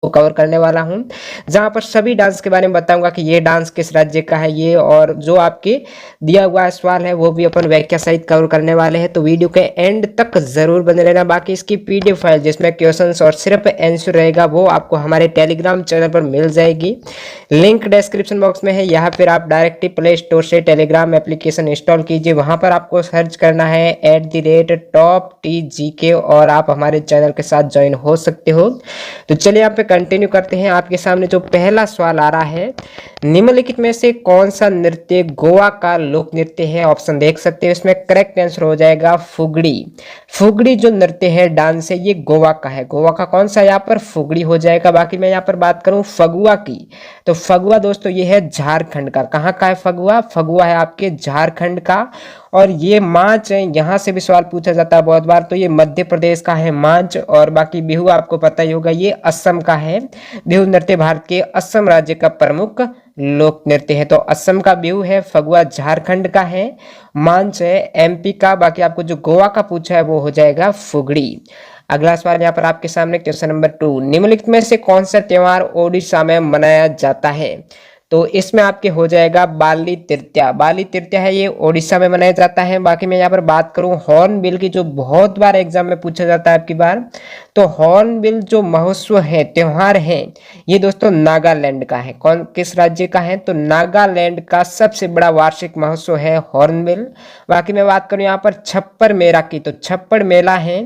Cover करने वाला हूं, जहां पर सभी डांस के बारे में बताऊंगा कि ये डांस किस राज्य का है ये, और जो आपके दिया हुआ सवाल है वो भी अपन व्याख्या सहित कवर करने वाले हैं। तो वीडियो के एंड तक जरूर बने रहना। बाकी इसकी पीडीएफ फाइल जिसमें क्वेश्चंस और सिर्फ आंसर रहेगा वो आपको हमारे टेलीग्राम चैनल पर मिल जाएगी। लिंक डिस्क्रिप्शन बॉक्स में है, यहाँ फिर आप डायरेक्टली प्ले स्टोर से टेलीग्राम एप्लीकेशन इंस्टॉल कीजिए। वहां पर आपको सर्च करना है @TopTGK और आप हमारे चैनल के साथ ज्वाइन हो सकते हो। तो चलिए यहाँ पे कंटिन्यू करते हैं। आपके सामने जो पहला सवाल आ रहा है, निम्नलिखित में से कौन सा नृत्य गोवा का लोक नृत्य है? ऑप्शन देख सकते हैं, इसमें करेक्ट आंसर हो जाएगा फुगड़ी। फुगड़ी जो नृत्य है, डांस है, ये गोवा का है। गोवा का कौन सा यहाँ पर फुगड़ी हो जाएगा। बाकी मैं यहाँ पर बात करूं फगुआ की, तो फगुआ दोस्तों ये है झारखंड का। कहाँ का है फगुआ? फगुआ है आपके झारखंड का। और ये मांच है, यहाँ से भी सवाल पूछा जाता है बहुत बार, तो ये मध्य प्रदेश का है मांच। और बाकी बिहू आपको पता ही होगा, ये असम का है। बिहू नृत्य भारत के असम राज्य का प्रमुख लोक नृत्य है। तो असम का बिहू है, फगुआ झारखंड का है, मांच है एमपी का। बाकी आपको जो गोवा का पूछा है वो हो जाएगा फुगड़ी। अगला सवाल यहाँ पर आपके सामने क्वेश्चन नंबर 2, निम्नलिखित में से कौन सा त्योहार ओडिशा में मनाया जाता है? तो इसमें आपके हो जाएगा बाली तृतीया। बाली तृतीया है, ये ओडिशा में मनाया जाता है। बाकी मैं यहाँ पर बात करूं हॉर्नबिल की, जो बहुत बार एग्जाम में पूछा जाता है आपकी बार, तो हॉर्नबिल जो महोत्सव है, त्योहार है, ये दोस्तों नागालैंड का है। कौन किस राज्य का है? तो नागालैंड का सबसे बड़ा वार्षिक महोत्सव है हॉर्नबिल। बाकी मैं बात करूं यहाँ पर छप्पर मेला की, तो छप्पर मेला है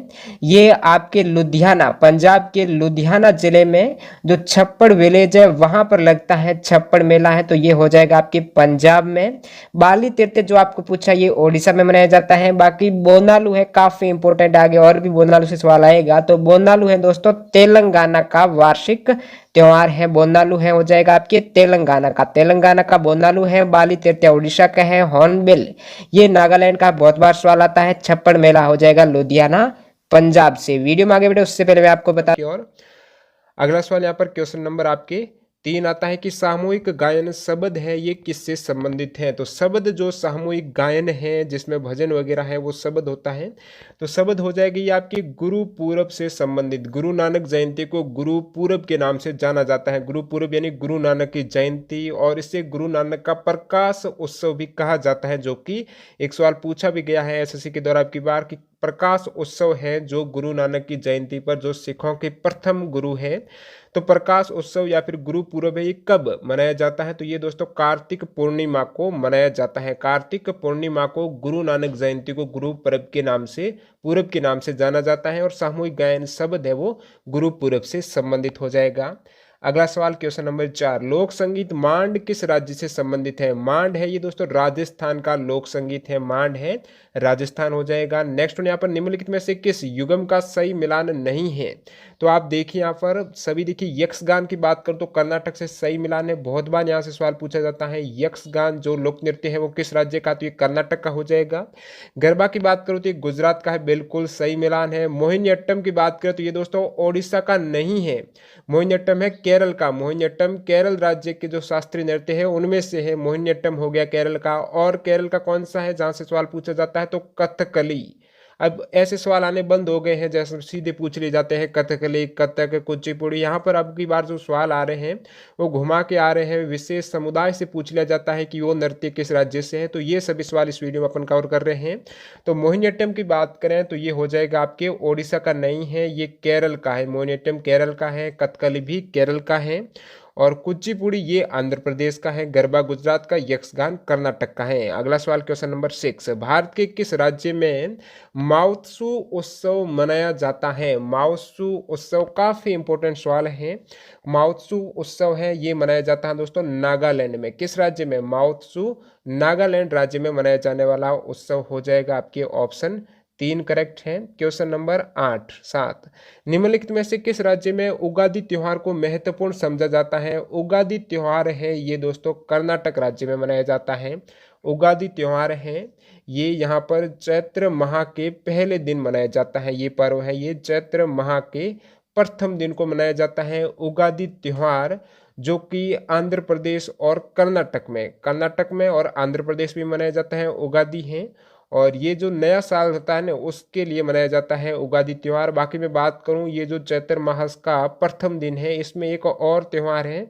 ये आपके लुधियाना, पंजाब के लुधियाना जिले में जो छप्पड़ विलेज है वहां पर लगता है छप्पड़ मेला है। तो ये हो जाएगा आपके पंजाब में। बाली तृतीया जो आपको पूछा ये ओडिशा में मनाया जाता है। बाकी बोनालू है, काफी इंपोर्टेंट, आगे और भी बोनालू से सवाल आएगा। तो बोनालू है दोस्तों तेलंगाना का वार्षिक त्योहार है। बोनालू है हो जाएगा आपके तेलंगाना का, तेलंगाना का बोनालू है। बाली तृतीया उड़ीसा का है। हॉर्नबिल ये नागालैंड का, बहुत बार सवाल आता है। छप्पड़ मेला हो जाएगा लुधियाना पंजाब से। वीडियो में आगे बढ़े उससे पहले मैं आपको बता, और अगला सवाल यहाँ पर क्वेश्चन नंबर आपके 3 आता है कि सामूहिक गायन शब्द है ये किससे संबंधित है? तो शब्द जो सामूहिक गायन है जिसमें भजन वगैरह है वो शब्द होता है। तो शब्द हो जाएगी ये आपकी गुरु पूरब से संबंधित। गुरु नानक जयंती को गुरु पूरब के नाम से जाना जाता है। गुरु पूरब यानी गुरु नानक की जयंती, और इससे गुरु नानक का प्रकाश उत्सव भी कहा जाता है, जो कि एक सवाल पूछा भी गया है एसएससी के दौरान की बार, कि प्रकाश उत्सव है जो गुरु नानक की जयंती पर जो सिखों के प्रथम गुरु है। तो प्रकाश उत्सव या फिर गुरु पूरब है, ये कब मनाया जाता है? तो ये दोस्तों कार्तिक पूर्णिमा को मनाया जाता है। कार्तिक पूर्णिमा को गुरु नानक जयंती को गुरु पूरब के नाम से, पूरब के नाम से जाना जाता है। और सामूहिक गायन शब्द है वो गुरु पूरब से संबंधित हो जाएगा। अगला सवाल क्वेश्चन नंबर 4, लोक संगीत मांड किस राज्य से संबंधित है? मांड है ये दोस्तों राजस्थान का लोक संगीत है। मांड है राजस्थान हो जाएगा। नेक्स्ट यहाँ पर निम्नलिखित में से किस युगम का सही मिलान नहीं है? तो आप देखिए यहाँ पर सभी देखिए, यक्षगान की बात करूँ तो कर्नाटक से सही मिलान है। बहुत बार यहाँ से सवाल पूछा जाता है यक्षगान जो लोक नृत्य है वो किस राज्य का? तो ये कर्नाटक का हो जाएगा। गरबा की बात करूँ तो ये गुजरात का है, बिल्कुल सही मिलान है। मोहिनीअट्टम की बात करें तो ये दोस्तों ओडिशा का नहीं है, मोहिनीअट्टम है केरल का। मोहिनीअट्टम केरल राज्य के जो शास्त्रीय नृत्य है उनमें से है, मोहिनीअट्टम हो गया केरल का। और केरल का कौन सा है जहां से सवाल पूछा जाता है? तो कथकली। अब ऐसे सवाल आने बंद हो गए हैं, जैसे सीधे पूछ लिए जाते हैं कथकली, कथक, कुचिपुड़ी। यहाँ पर अब की बार जो सवाल आ रहे हैं वो घुमा के आ रहे हैं, विशेष समुदाय से पूछ लिया जाता है कि वो नृत्य किस राज्य से है। तो ये सभी सवाल इस वीडियो में अपन कवर कर रहे हैं। तो मोहिनीअट्टम की बात करें तो ये हो जाएगा आपके ओडिशा का नहीं है, ये केरल का है। मोहिनीअट्टम केरल का है, कथकली भी केरल का है, और कुचिपुड़ी ये आंध्र प्रदेश का है, गरबा गुजरात का, यक्षगान कर्नाटक का है। अगला सवाल क्वेश्चन नंबर 6, भारत के किस राज्य में माओत्सु उत्सव मनाया जाता है? माओत्सु उत्सव काफी इंपॉर्टेंट सवाल है। माओत्सु उत्सव है ये मनाया जाता है दोस्तों नागालैंड में। किस राज्य में? माओत्सु नागालैंड राज्य में मनाया जाने वाला उत्सव हो जाएगा आपके ऑप्शन 3 करेक्ट है। क्वेश्चन नंबर 8, 7, निम्नलिखित में से किस राज्य में उगादि त्योहार को महत्वपूर्ण समझा जाता है? उगादि त्योहार है ये दोस्तों कर्नाटक राज्य में मनाया जाता है। उगादि त्योहार है ये यहाँ पर चैत्र माह के पहले दिन मनाया जाता है। ये पर्व है ये चैत्र माह के प्रथम दिन को मनाया जाता है उगादि त्योहार, जो कि आंध्र प्रदेश और कर्नाटक में और आंध्र प्रदेश में मनाया जाता है उगादि है। और ये जो नया साल होता है ना उसके लिए मनाया जाता है उगादि त्यौहार। बाकी मैं बात करूँ ये जो चैत्र मास का प्रथम दिन है इसमें एक और त्यौहार है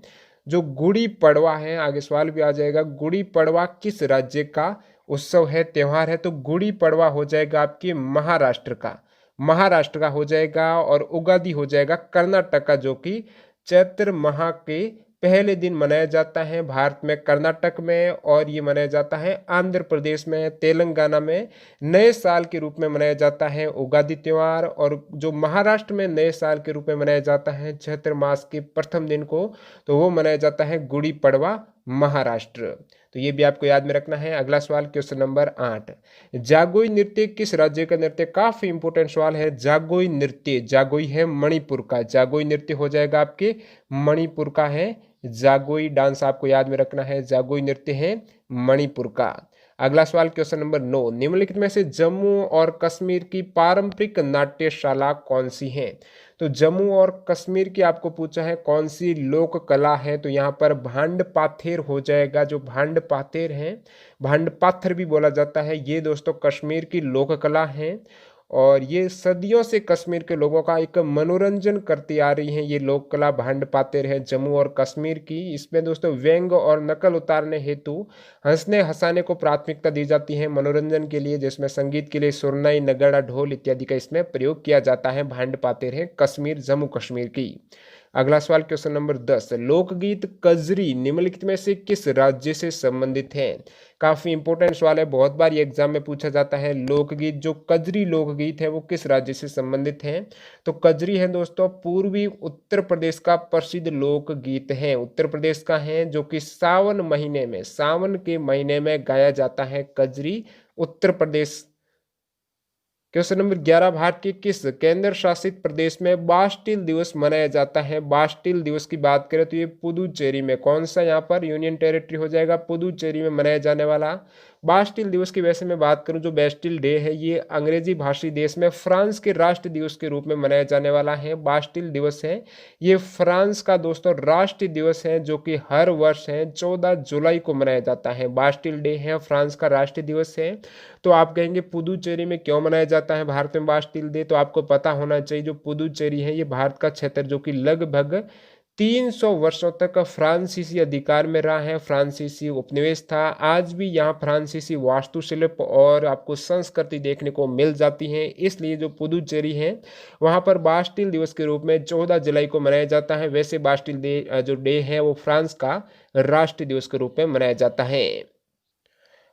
जो गुड़ी पड़वा है। आगे सवाल भी आ जाएगा, गुड़ी पड़वा किस राज्य का उत्सव है, त्यौहार है? तो गुड़ी पड़वा हो जाएगा आपके महाराष्ट्र का, महाराष्ट्र का हो जाएगा। और उगादि हो जाएगा कर्नाटक का, जो कि चैत्र माह के पहले दिन मनाया जाता है भारत में कर्नाटक में। और ये मनाया जाता है आंध्र प्रदेश में, तेलंगाना में नए साल के रूप में मनाया जाता है उगादि त्यौहार। और जो महाराष्ट्र में नए साल के रूप में मनाया जाता है चैत्र मास के प्रथम दिन को, तो वो मनाया जाता है गुड़ी पड़वा महाराष्ट्र। तो ये भी आपको याद में रखना है। अगला सवाल क्वेश्चन नंबर 8, जागोई नृत्य किस राज्य का नृत्य? काफी इंपोर्टेंट सवाल है। जागोई नृत्य, जागोई है मणिपुर का, जागोई नृत्य हो जाएगा आपके मणिपुर का है। जागोई डांस आपको याद में रखना है, जागोई नृत्य है मणिपुर का। अगला सवाल क्वेश्चन नंबर 9, निम्नलिखित में से जम्मू और कश्मीर की पारंपरिक नाट्यशाला कौन सी है? तो जम्मू और कश्मीर की आपको पूछा है कौन सी लोक कला है, तो यहाँ पर भांड पाथेर हो जाएगा। जो भांड पाथेर है, भांड पाथर भी बोला जाता है, ये दोस्तों कश्मीर की लोक कला है। और ये सदियों से कश्मीर के लोगों का एक मनोरंजन करती आ रही है ये लोक कला भांड पातेर है जम्मू और कश्मीर की। इसमें दोस्तों व्यंग और नकल उतारने हेतु हंसने हंसाने को प्राथमिकता दी जाती है मनोरंजन के लिए, जिसमें संगीत के लिए सुरनाई, नगाड़ा, ढोल इत्यादि का इसमें प्रयोग किया जाता है। भांड पातेर है कश्मीर, जम्मू कश्मीर की। अगला सवाल क्वेश्चन नंबर 10, लोकगीत कजरी निम्नलिखित में से किस राज्य से संबंधित है? काफी इंपोर्टेंट सवाल है, बहुत बार ये एग्जाम में पूछा जाता है। लोकगीत, जो कजरी लोकगीत है वो किस राज्य से संबंधित है? तो कजरी है दोस्तों पूर्वी उत्तर प्रदेश का प्रसिद्ध लोकगीत है, उत्तर प्रदेश का है, जो कि सावन महीने में, सावन के महीने में गाया जाता है कजरी, उत्तर प्रदेश। क्वेश्चन नंबर 11, भारत के किस केंद्र शासित प्रदेश में बास्टिल दिवस मनाया जाता है? बास्टिल दिवस की बात करें तो ये पुदुचेरी में, कौन सा यहाँ पर यूनियन टेरिटरी हो जाएगा? पुदुचेरी में मनाया जाने वाला बास्टिल दिवस की वैसे मैं बात करूं, जो बास्टिल डे है ये अंग्रेजी भाषी देश में फ्रांस के राष्ट्र दिवस के रूप में मनाया जाने वाला है। बास्टिल दिवस है ये फ्रांस का दोस्तों राष्ट्रीय दिवस है, जो कि हर वर्ष है 14 जुलाई को मनाया जाता है। बास्टिल डे है फ्रांस का राष्ट्रीय दिवस है। तो आप कहेंगे पुदुचेरी में क्यों मनाया जाता है भारत में बास्टिल डे? तो आपको पता होना चाहिए जो पुदुचेरी है ये भारत का क्षेत्र जो कि लगभग 300 वर्षों तक फ्रांसीसी अधिकार में रहा है, फ्रांसीसी उपनिवेश था। आज भी यहाँ फ्रांसीसी वास्तुशिल्प और आपको संस्कृति देखने को मिल जाती है, इसलिए जो पुदुचेरी है वहाँ पर बास्टिल दिवस के रूप में 14 जुलाई को मनाया जाता है। वैसे बास्टिल डे जो डे है वो फ्रांस का राष्ट्रीय दिवस के रूप में मनाया जाता है।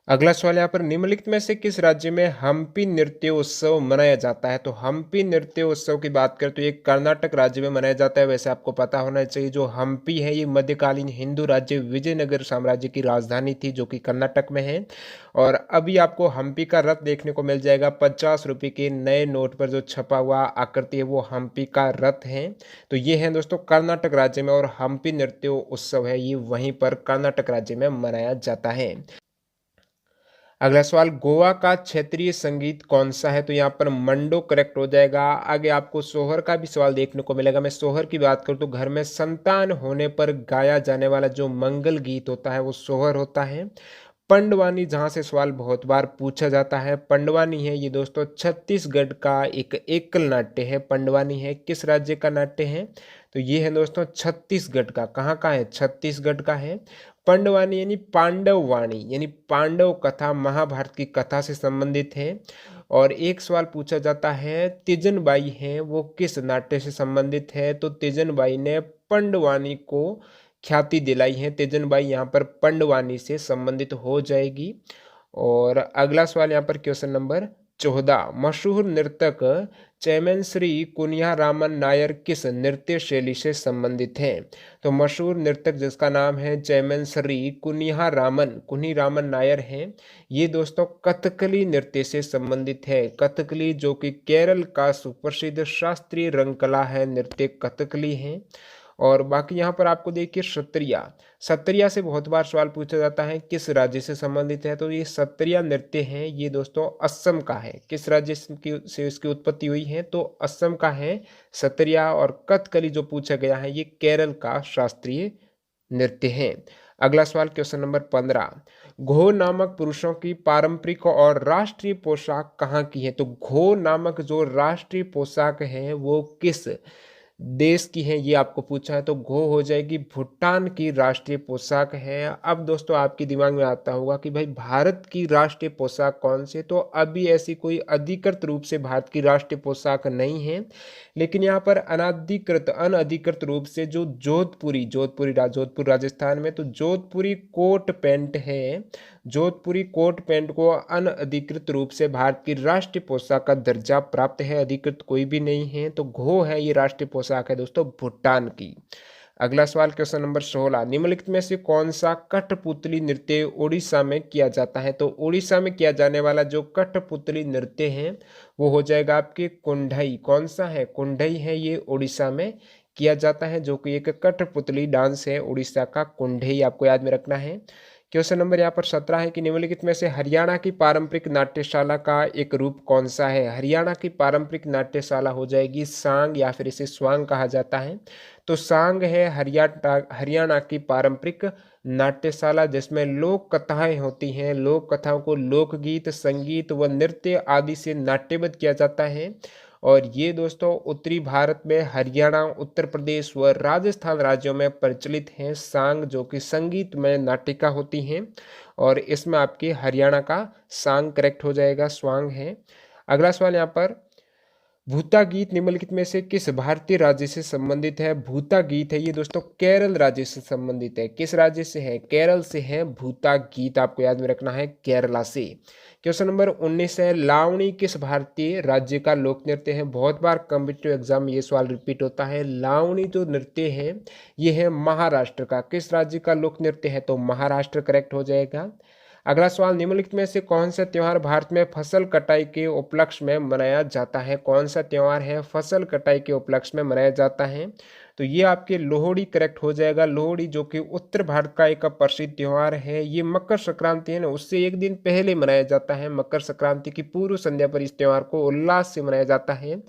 अगला सवाल यहाँ पर, निम्नलिखित में से किस राज्य में हम्पी नृत्य उत्सव मनाया जाता है? तो हम्पी नृत्य उत्सव की बात करें तो ये कर्नाटक राज्य में मनाया जाता है। वैसे आपको पता होना चाहिए जो हम्पी है ये मध्यकालीन हिंदू राज्य विजयनगर साम्राज्य की राजधानी थी, जो कि कर्नाटक में है। और अभी आपको हम्पी का रथ देखने को मिल जाएगा 50 रुपये के नए नोट पर जो छपा हुआ आकृति है वो हम्पी का रथ है। तो ये है दोस्तों कर्नाटक राज्य में, और हम्पी नृत्य उत्सव है ये वहीं पर कर्नाटक राज्य में मनाया जाता है। अगला सवाल, गोवा का क्षेत्रीय संगीत कौन सा है? तो यहाँ पर मंडो करेक्ट हो जाएगा। आगे आपको सोहर का भी सवाल देखने को मिलेगा। मैं सोहर की बात करूँ तो घर में संतान होने पर गाया जाने वाला जो मंगल गीत होता है वो सोहर होता है। पंडवानी, जहाँ से सवाल बहुत बार पूछा जाता है, पंडवानी है ये दोस्तों छत्तीसगढ़ का एक एकल नाट्य है। पंडवानी है किस राज्य का नाट्य है? तो ये है दोस्तों छत्तीसगढ़ का। कहाँ का है? छत्तीसगढ़ का है। पंडवानी यानी पांडव वाणी, यानी पांडव कथा, महाभारत की कथा से संबंधित है। और एक सवाल पूछा जाता है तिजन बाई है वो किस नाट्य से संबंधित है? तो तिजन बाई ने पंडवानी को ख्याति दिलाई है। तिजन बाई यहाँ पर पंडवानी से संबंधित हो जाएगी। और अगला सवाल यहाँ पर क्वेश्चन नंबर 14, मशहूर नर्तक चेमेन-श्री कुनिया रामन नायर किस नृत्य शैली से संबंधित हैं? तो मशहूर नर्तक जिसका नाम है चेमेन-श्री कुनिया रामन नायर हैं, ये दोस्तों कथकली नृत्य से संबंधित है। कथकली जो कि केरल का सुप्रसिद्ध शास्त्रीय रंगकला है, नृत्य कथकली है। और बाकी यहाँ पर आपको देखिए सत्रिया से बहुत बार सवाल पूछा जाता है किस राज्य से संबंधित है? तो ये सत्रिया नृत्य है ये दोस्तों असम का है। किस राज्य से इसकी उत्पत्ति हुई है? तो असम का है सत्रिया। और कथकली जो पूछा गया है ये केरल का शास्त्रीय नृत्य है। अगला सवाल क्वेश्चन नंबर 15, घो नामक पुरुषों की पारंपरिक और राष्ट्रीय पोशाक कहाँ की है? तो घो नामक जो राष्ट्रीय पोशाक है वो किस देश की है, ये आपको पूछा है। तो घो हो जाएगी भूटान की राष्ट्रीय पोशाक है। अब दोस्तों आपके दिमाग में आता होगा कि भाई भारत की राष्ट्रीय पोशाक कौन सी है? तो अभी ऐसी कोई अधिकृत रूप से भारत की राष्ट्रीय पोशाक नहीं है, लेकिन यहाँ पर अनधिकृत रूप से जो जोधपुर राजस्थान में, तो जोधपुरी कोट पैंट है। जोधपुरी कोट पैंट को अनधिकृत रूप से भारत की राष्ट्रीय पोशाक का दर्जा प्राप्त है, अधिकृत कोई भी नहीं है। तो घो है ये राष्ट्रीय पोशाक है दोस्तों भूटान की। अगला सवाल क्वेश्चन नंबर 16, निम्नलिखित में से कौन सा कठपुतली नृत्य उड़ीसा में किया जाता है? तो उड़ीसा में किया जाने वाला जो कठपुतली नृत्य है वो हो जाएगा आपके कुंडई। कौन सा है? कुंडई है, ये उड़ीसा में किया जाता है, जो कि एक कठपुतली डांस है उड़ीसा का, कुंडई आपको याद में रखना है। क्वेश्चन नंबर यहाँ पर 17 है कि निम्नलिखित में से हरियाणा की पारंपरिक नाट्यशाला का एक रूप कौन सा है? हरियाणा की पारंपरिक नाट्यशाला हो जाएगी सांग, या फिर इसे स्वांग कहा जाता है। तो सांग है हरियाणा की पारंपरिक नाट्यशाला, जिसमें लोक कथाएं होती हैं। लोक कथाओं को लोकगीत, संगीत व नृत्य आदि से नाट्यबद्ध किया जाता है। और ये दोस्तों उत्तरी भारत में हरियाणा, उत्तर प्रदेश व राजस्थान राज्यों में प्रचलित हैं सांग, जो कि संगीतमय नाटिका होती हैं। और इसमें आपके हरियाणा का सांग करेक्ट हो जाएगा, स्वांग है। अगला सवाल यहाँ पर, भूता गीत निम्नलिखित में से किस भारतीय राज्य से संबंधित है? भूता गीत है ये दोस्तों केरल राज्य से संबंधित है। किस राज्य से है? केरल से है भूता गीत, आपको याद में रखना है, केरला से। क्वेश्चन नंबर 19 है, लावणी किस भारतीय राज्य का लोक नृत्य है? बहुत बार कॉम्पिटिटिव एग्जाम में ये सवाल रिपीट होता है। लावणी जो नृत्य है ये है महाराष्ट्र का। किस राज्य का लोक नृत्य है? तो महाराष्ट्र करेक्ट हो जाएगा। अगला सवाल, निम्नलिखित में से कौन सा त्योहार भारत में फसल कटाई के उपलक्ष्य में मनाया जाता है? कौन सा त्योहार है फसल कटाई के उपलक्ष्य में मनाया जाता है? तो ये आपके लोहड़ी करेक्ट हो जाएगा। लोहड़ी जो कि उत्तर भारत का एक प्रसिद्ध त्योहार है। ये मकर संक्रांति है ना, उससे एक दिन पहले मनाया जाता है। मकर संक्रांति की पूर्व संध्या पर इस त्योहार को उल्लास से मनाया जाता है।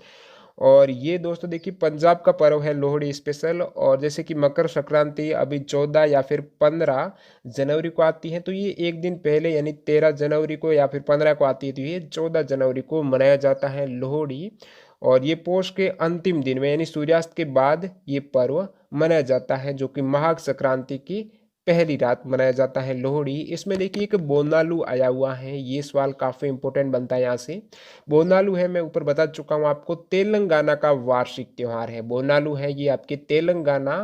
और ये दोस्तों देखिए पंजाब का पर्व है लोहड़ी स्पेशल। और जैसे कि मकर संक्रांति अभी 14 या फिर 15 जनवरी को आती है, तो ये एक दिन पहले यानी 13 जनवरी को या फिर 15 को आती है, तो ये 14 जनवरी को मनाया जाता है लोहड़ी। और ये पोष के अंतिम दिन में यानी सूर्यास्त के बाद ये पर्व मनाया जाता है, जो कि माघ संक्रांति की पहली रात मनाया जाता है लोहड़ी। इसमें देखिए एक बोनालू आया हुआ है, ये सवाल काफ़ी इंपॉर्टेंट बनता है यहाँ से। बोनालू है, मैं ऊपर बता चुका हूँ आपको, तेलंगाना का वार्षिक त्योहार है। बोनालू है ये आपके तेलंगाना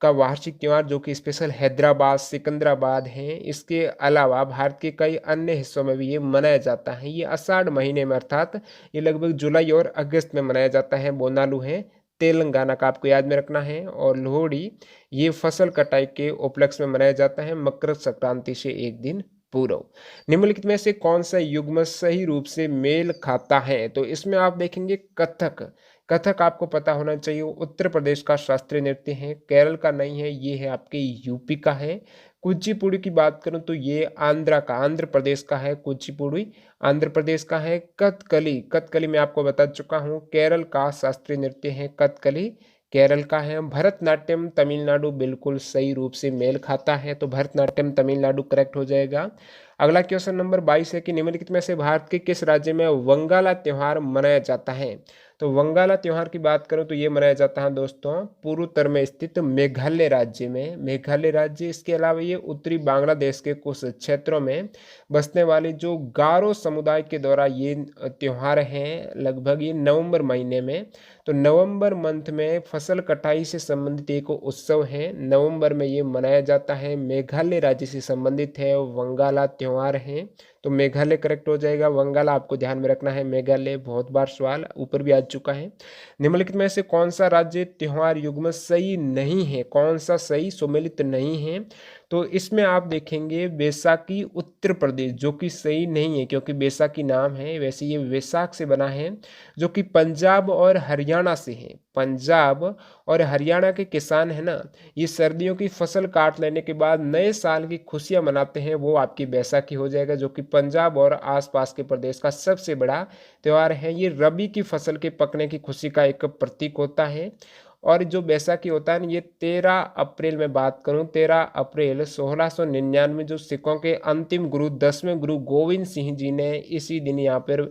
का वार्षिक त्योहार, जो कि स्पेशल हैदराबाद, सिकंदराबाद है। इसके अलावा भारत के कई अन्य हिस्सों में भी ये मनाया जाता है। ये आषाढ़ महीने में, अर्थात ये लगभग जुलाई और अगस्त में मनाया जाता है। बोनालू है तेलंगाना का, आपको याद में रखना है। और लोहड़ी ये फसल कटाई के उपलक्ष्य में मनाया जाता है, मकर संक्रांति से एक दिन पूर्व। निम्नलिखित में से कौन सा युग्म सही रूप से मेल खाता है? तो इसमें आप देखेंगे कथक। कथक आपको पता होना चाहिए, उत्तर प्रदेश का शास्त्रीय नृत्य है, केरल का नहीं है, ये है आपके यूपी का है। कुचिपुड़ी की बात करूं तो ये आंध्र प्रदेश का है। कुचिपुड़ी आंध्र प्रदेश का है। कथकली मैं आपको बता चुका हूँ केरल का शास्त्रीय नृत्य है, कथकली केरल का है। भरतनाट्यम तमिलनाडु बिल्कुल सही रूप से मेल खाता है, तो भरतनाट्यम तमिलनाडु करेक्ट हो जाएगा। अगला क्वेश्चन नंबर 22 है कि निम्नलिखित में से भारत के किस राज्य में वंगाला त्योहार मनाया जाता है? तो वंगाला त्योहार की बात करूं तो ये मनाया जाता है दोस्तों पूर्वोत्तर में स्थित मेघालय राज्य में। मेघालय राज्य, इसके अलावा ये उत्तरी बांग्लादेश के कुछ क्षेत्रों में बसने वाले जो गारो समुदाय के द्वारा ये त्योहार है, लगभग ये नवंबर महीने में। तो नवंबर मंथ में फसल कटाई से संबंधित एक उत्सव है, नवंबर में ये मनाया जाता है, मेघालय राज्य से संबंधित है, वंगाला त्योहार है। तो मेघालय करेक्ट हो जाएगा। वंगाला आपको ध्यान में रखना है, मेघालय बहुत बार सवाल ऊपर भी आ चुका है। निम्नलिखित में से कौन सा राज्य त्योहार युग्म सही नहीं है? कौन सा सही सुमेलित नहीं है? तो इसमें आप देखेंगे बैसाखी उत्तर प्रदेश, जो कि सही नहीं है क्योंकि बैसाखी नाम है, वैसे ये वैशाख से बना है, जो कि पंजाब और हरियाणा से है। पंजाब और हरियाणा के किसान है ना, ये सर्दियों की फसल काट लेने के बाद नए साल की खुशियां मनाते हैं, वो आपकी बैसाखी हो जाएगा, जो कि पंजाब और आसपास के प्रदेश का सबसे बड़ा त्यौहार है। ये रबी की फसल के पकने की खुशी का एक प्रतीक होता है। और जो बैसाखी होता है ना, ये 13 अप्रैल में बात करूं, 13 अप्रैल 1699 जो सिखों के अंतिम गुरु 10वें गुरु गोविंद सिंह जी ने इसी दिन यहाँ पर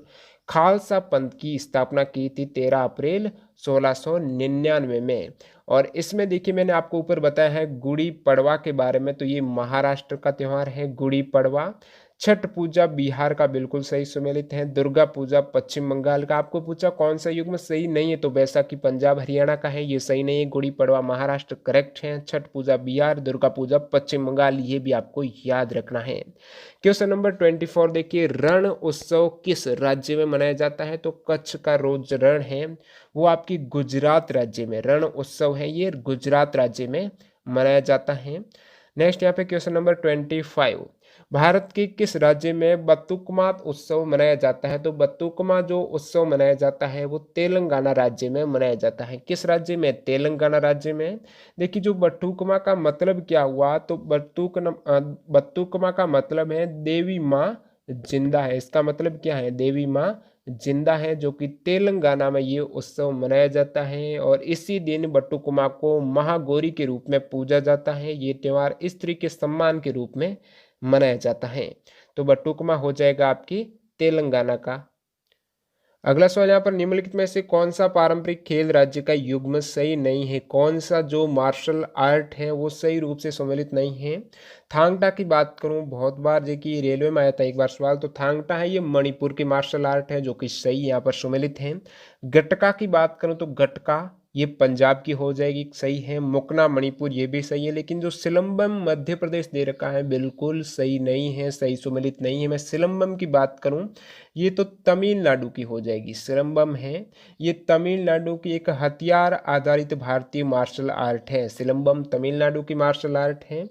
खालसा पंथ की स्थापना की थी, 13 अप्रैल 1699 में। और इसमें देखिए मैंने आपको ऊपर बताया है गुड़ी पड़वा के बारे में, तो ये महाराष्ट्र का त्यौहार है गुड़ी पड़वा। छठ पूजा बिहार का बिल्कुल सही सम्मिलित है। दुर्गा पूजा पश्चिम बंगाल का। आपको पूछा कौन सा युग में सही नहीं है, तो बैसाखी पंजाब हरियाणा का है, ये सही नहीं है। गुड़ी पड़वा महाराष्ट्र करेक्ट है। छठ पूजा बिहार, दुर्गा पूजा पश्चिम बंगाल, ये भी आपको याद रखना है। क्वेश्चन नंबर 24 देखिए, रण उत्सव किस राज्य में मनाया जाता है, तो कच्छ का रोज रण है वो आपकी गुजरात राज्य में रण उत्सव है, ये गुजरात राज्य में मनाया जाता है। नेक्स्ट यहाँ पे क्वेश्चन नंबर 25, भारत के किस राज्य में बतुकमा उत्सव मनाया जाता है, तो बतुकमा जो उत्सव मनाया जाता है वो तेलंगाना राज्य में मनाया जाता है। किस राज्य में, तेलंगाना राज्य में। देखिए जो बटुकमा का मतलब क्या हुआ, तो बतुकमा का मतलब है देवी माँ जिंदा है। इसका मतलब क्या है, देवी माँ जिंदा है, जो कि तेलंगाना में ये उत्सव मनाया जाता है। और इसी दिन बटुकमा को महागौरी के रूप में पूजा जाता है। ये त्यौहार स्त्री के सम्मान के रूप में मनाया जाता है। तो बटुकमा हो जाएगा आपकी तेलंगाना का। अगला सवाल यहाँ पर, निम्नलिखित में से कौन सा पारंपरिक खेल राज्य का युग्म सही नहीं है, कौन सा जो मार्शल आर्ट है वो सही रूप से सम्मिलित नहीं है। थांग टा की बात करूं, बहुत बार देखिए रेलवे में आया था एक बार सवाल, तो थांग टा है ये मणिपुर की मार्शल आर्ट है जो कि सही यहाँ पर सम्मिलित है। गटका की बात करूं तो गटका ये पंजाब की हो जाएगी, सही है। मुकना मणिपुर ये भी सही है, लेकिन जो सिलंबम मध्य प्रदेश दे रखा है बिल्कुल सही नहीं है, सही सम्मिलित नहीं है। मैं सिलंबम की बात करूं, ये तो तमिलनाडु की हो जाएगी। सिलंबम है ये तमिलनाडु की एक हथियार आधारित भारतीय मार्शल आर्ट है। सिलंबम तमिलनाडु की मार्शल आर्ट है।